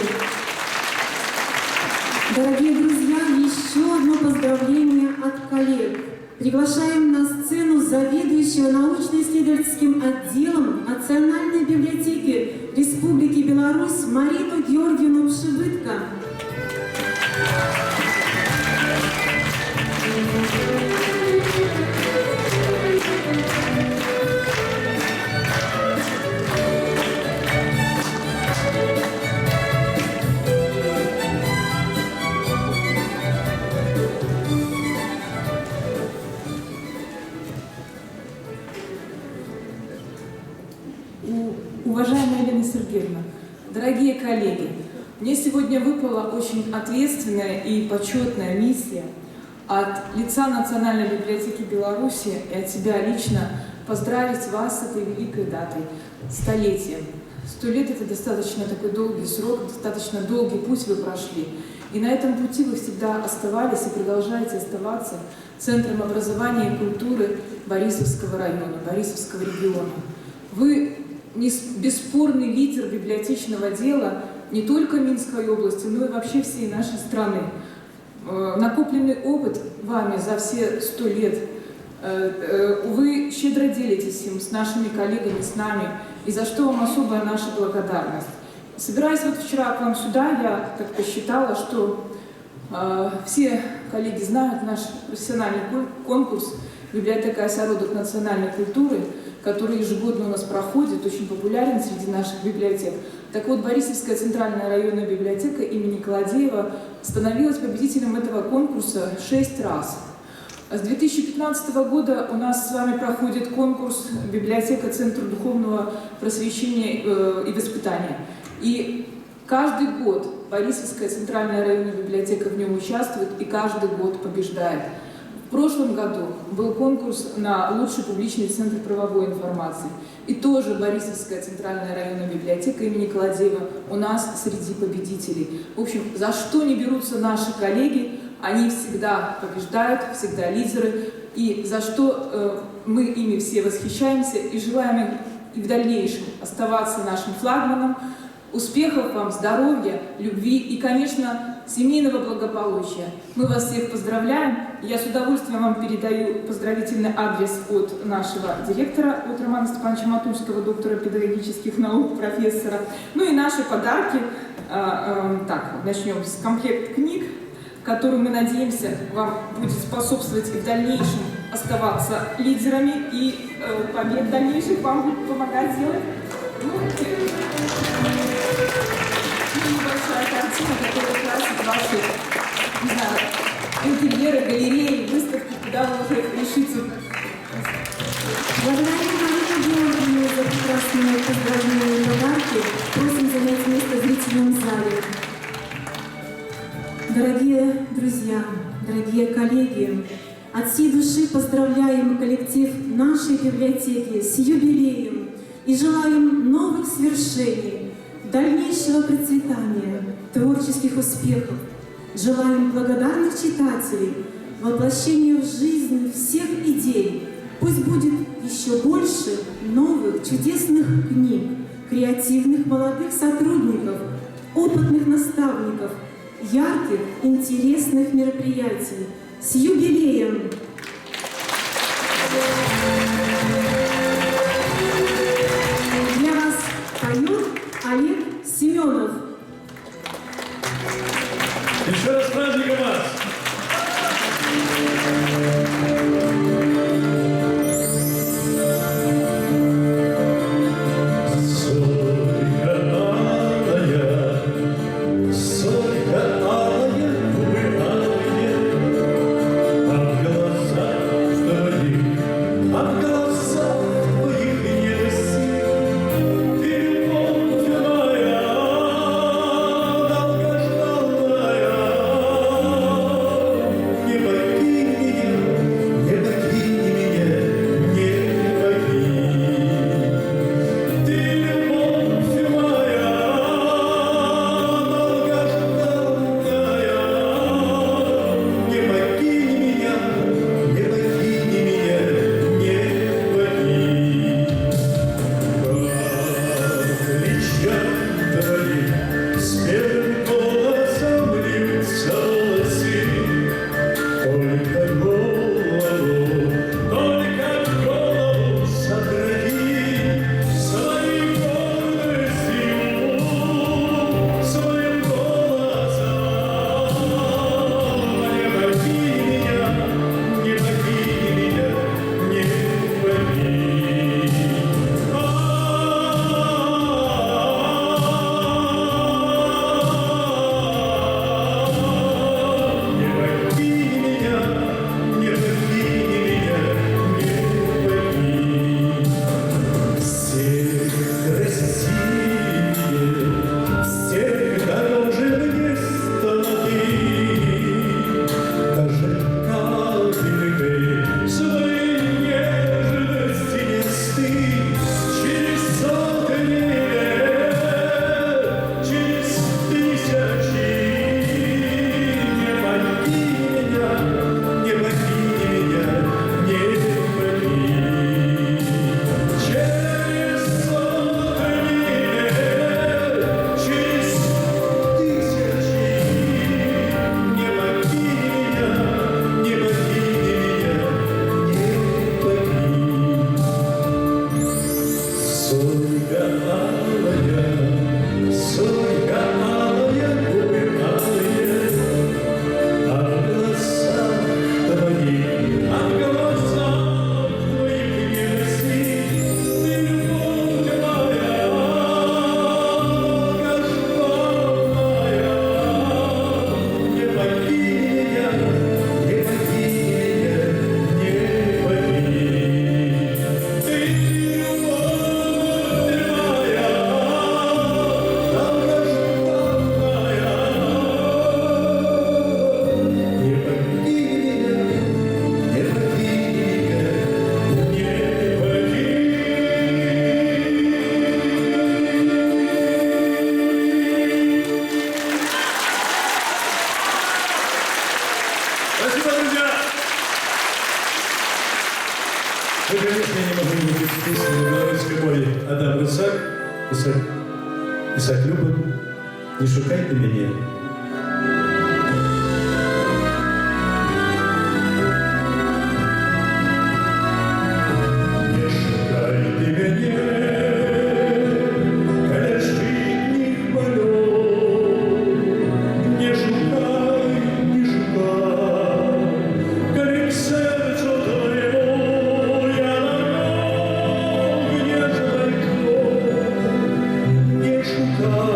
Дорогие друзья, еще одно поздравление от коллег. Приглашаем на сцену заведующего научно-исследовательским отделом Национальной библиотеки Республики Беларусь Марину Георгиевну Пшибытко. Уважаемая Елена Сергеевна, дорогие коллеги, мне сегодня выпала очень ответственная и почетная миссия от лица Национальной библиотеки Беларуси и от себя лично поздравить вас с этой великой датой, столетием. 100 лет — это достаточно такой долгий срок, достаточно долгий путь вы прошли. И на этом пути вы всегда оставались и продолжаете оставаться Центром образования и культуры Борисовского района, Борисовского региона. Вы бесспорный лидер библиотечного дела не только Минской области, но и вообще всей нашей страны. Накопленный опыт вами за все 100 лет, вы щедро делитесь им с нашими коллегами, с нами, и за что вам особая наша благодарность. Собираясь вот вчера к вам сюда, я так посчитала, что все коллеги знают наш профессиональный конкурс «Библиотека осяродок национальной культуры», который ежегодно у нас проходит, очень популярен среди наших библиотек. Так вот, Борисовская центральная районная библиотека имени Колодеева становилась победителем этого конкурса 6 раз. С 2015 года у нас с вами проходит конкурс «Библиотека Центра духовного просвещения и воспитания». И каждый год Борисовская центральная районная библиотека в нем участвует и каждый год побеждает. В прошлом году был конкурс на лучший публичный центр правовой информации. И тоже Борисовская центральная районная библиотека имени Колодеева у нас среди победителей. В общем, за что не берутся наши коллеги, они всегда побеждают, всегда лидеры. И за что мы ими все восхищаемся и желаем им и в дальнейшем оставаться нашим флагманом. Успехов вам, здоровья, любви и, конечно, семейного благополучия. Мы вас всех поздравляем. Я с удовольствием вам передаю поздравительный адрес от нашего директора, от Романа Степановича Матульского, доктора педагогических наук, профессора. Ну и наши подарки. Так, начнем с комплекта книг, который, мы надеемся, вам будет способствовать и в дальнейшем оставаться лидерами, и побед дальнейших вам будет помогать делать. Небольшая картина, которая красит ваши, не знаю, интерьеры, галереи, выставки, когда вы уже решите. Благодарим Марину Георгиевну за прекрасные поздравления и подарки. Просим занять место в зрительном зале. Дорогие друзья, дорогие коллеги, от всей души поздравляем коллектив нашей библиотеки с юбилеем и желаем новых свершений, дальнейшего процветания, творческих успехов. Желаем благодарных читателей, воплощения в жизнь всех идей. Пусть будет еще больше новых чудесных книг, креативных молодых сотрудников, опытных наставников, ярких, интересных мероприятий. С юбилеем! Для вас поет Олег Семенов. Еще раз с праздником вас! Ну, конечно, я не могу не быть песней на белорусской мове. Адам Русак, Исаак Любин, «Не шукай ты меня». Не шукай ты меня, коли житних малюк. Не шукай, коли к сердцу твоему я нагнал нежной кровь. Не шукай,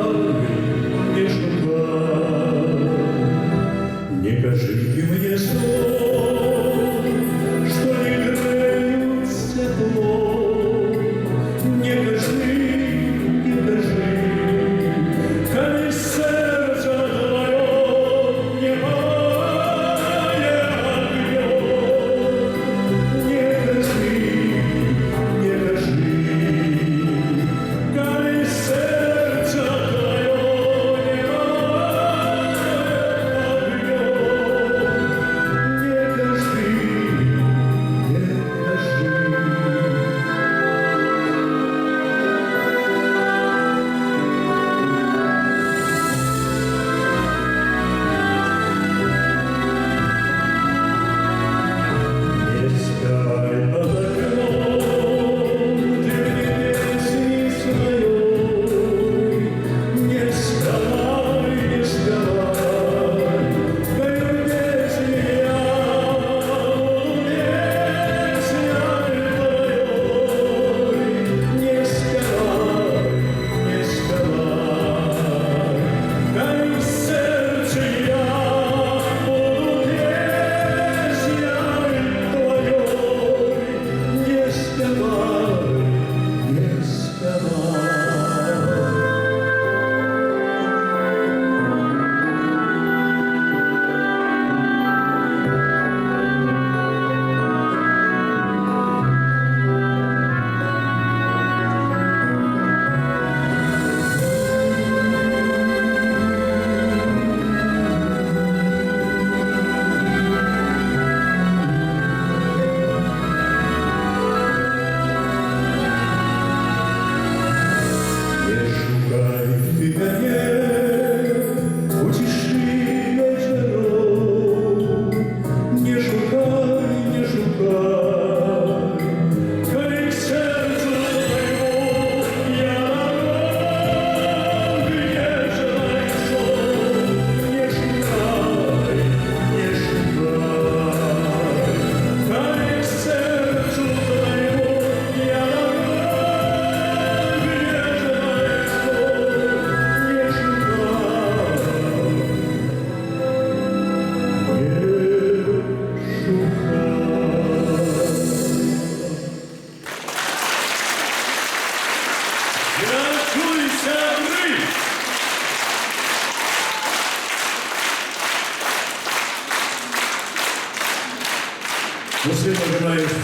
Понимаешь,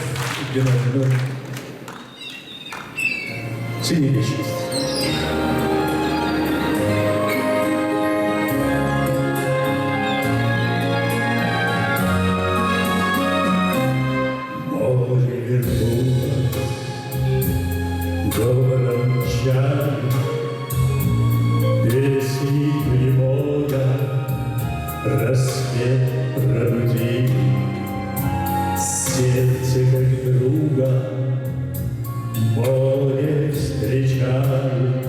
Геннадий, цени личность. Море вернулось говором чар, песни немного рассвет пробуди, сердце как друга море встречает,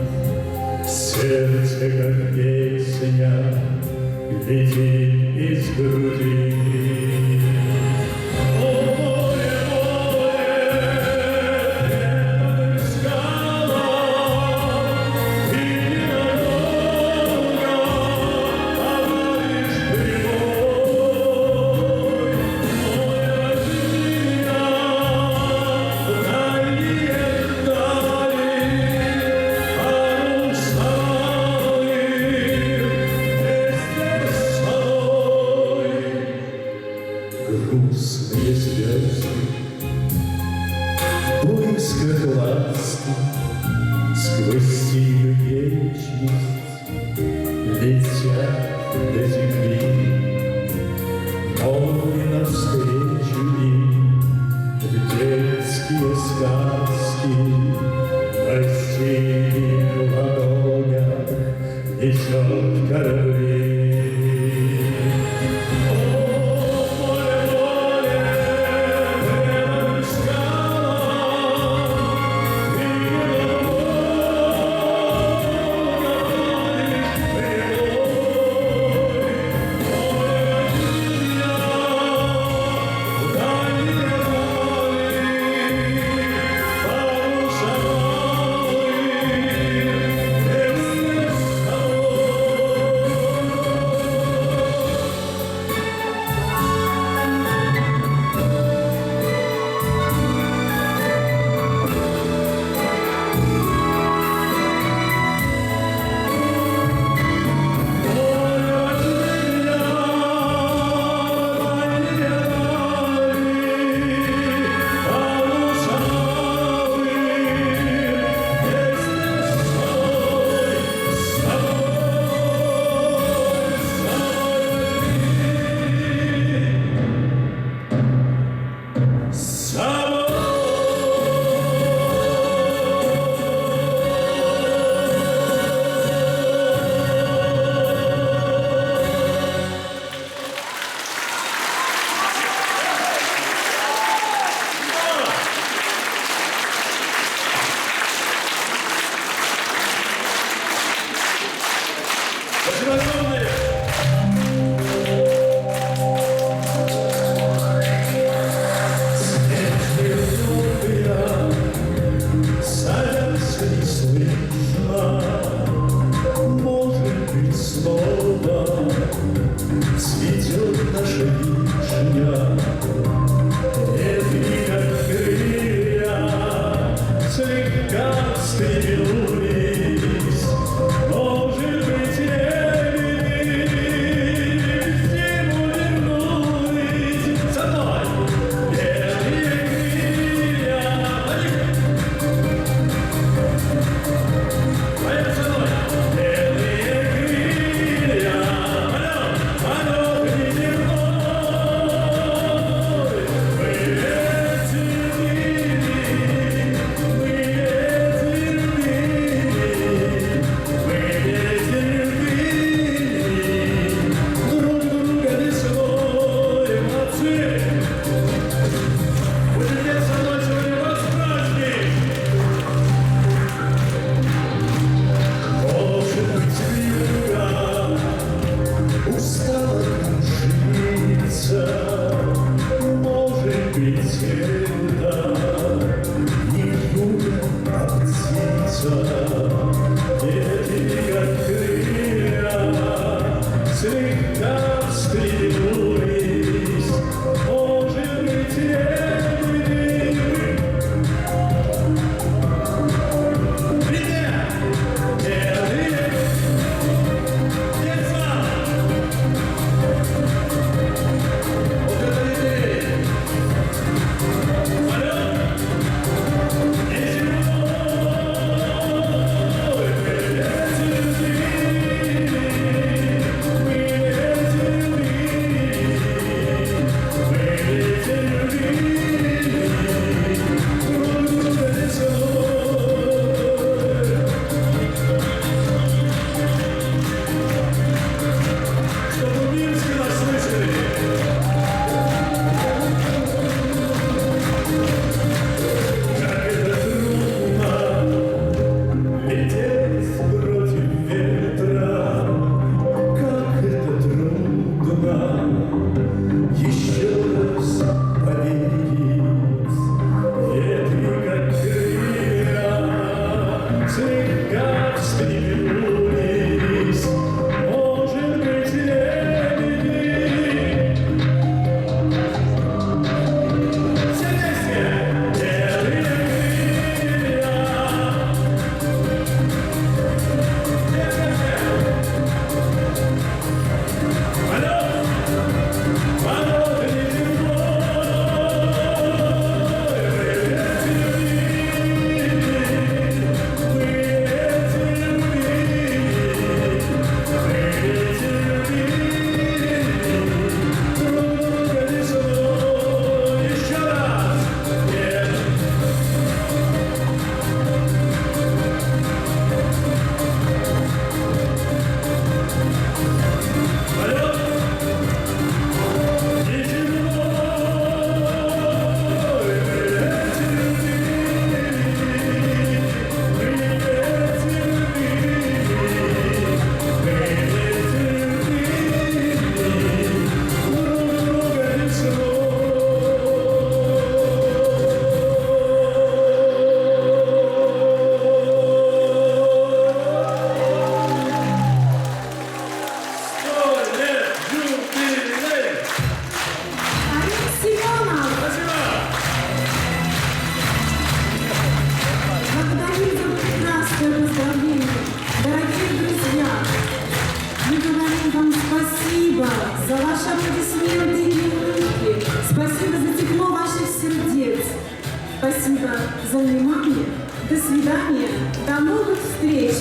сердце как песня летит из груди. Грустные звезды в поисках ласки сквозь синюю вечность летят до земли, море навстречу им в детские сказки, постели в огонях несет корабли. Цветет наша вишня, ветви как крылья, слегка встрепенулись, может быть, лебеди в зиму вернулись. Со мной белые крылья, поехали со мной. Слегка встрепенулись, может быть, лебеди. Привет! Белые птица! Вот это идея! слегка встрепенулись, может быть, лебеди. Все вместе белые крылья. За ваши аплодисменты и улыбки. Спасибо за тепло ваших сердец. Спасибо за внимание. До свидания. До новых встреч.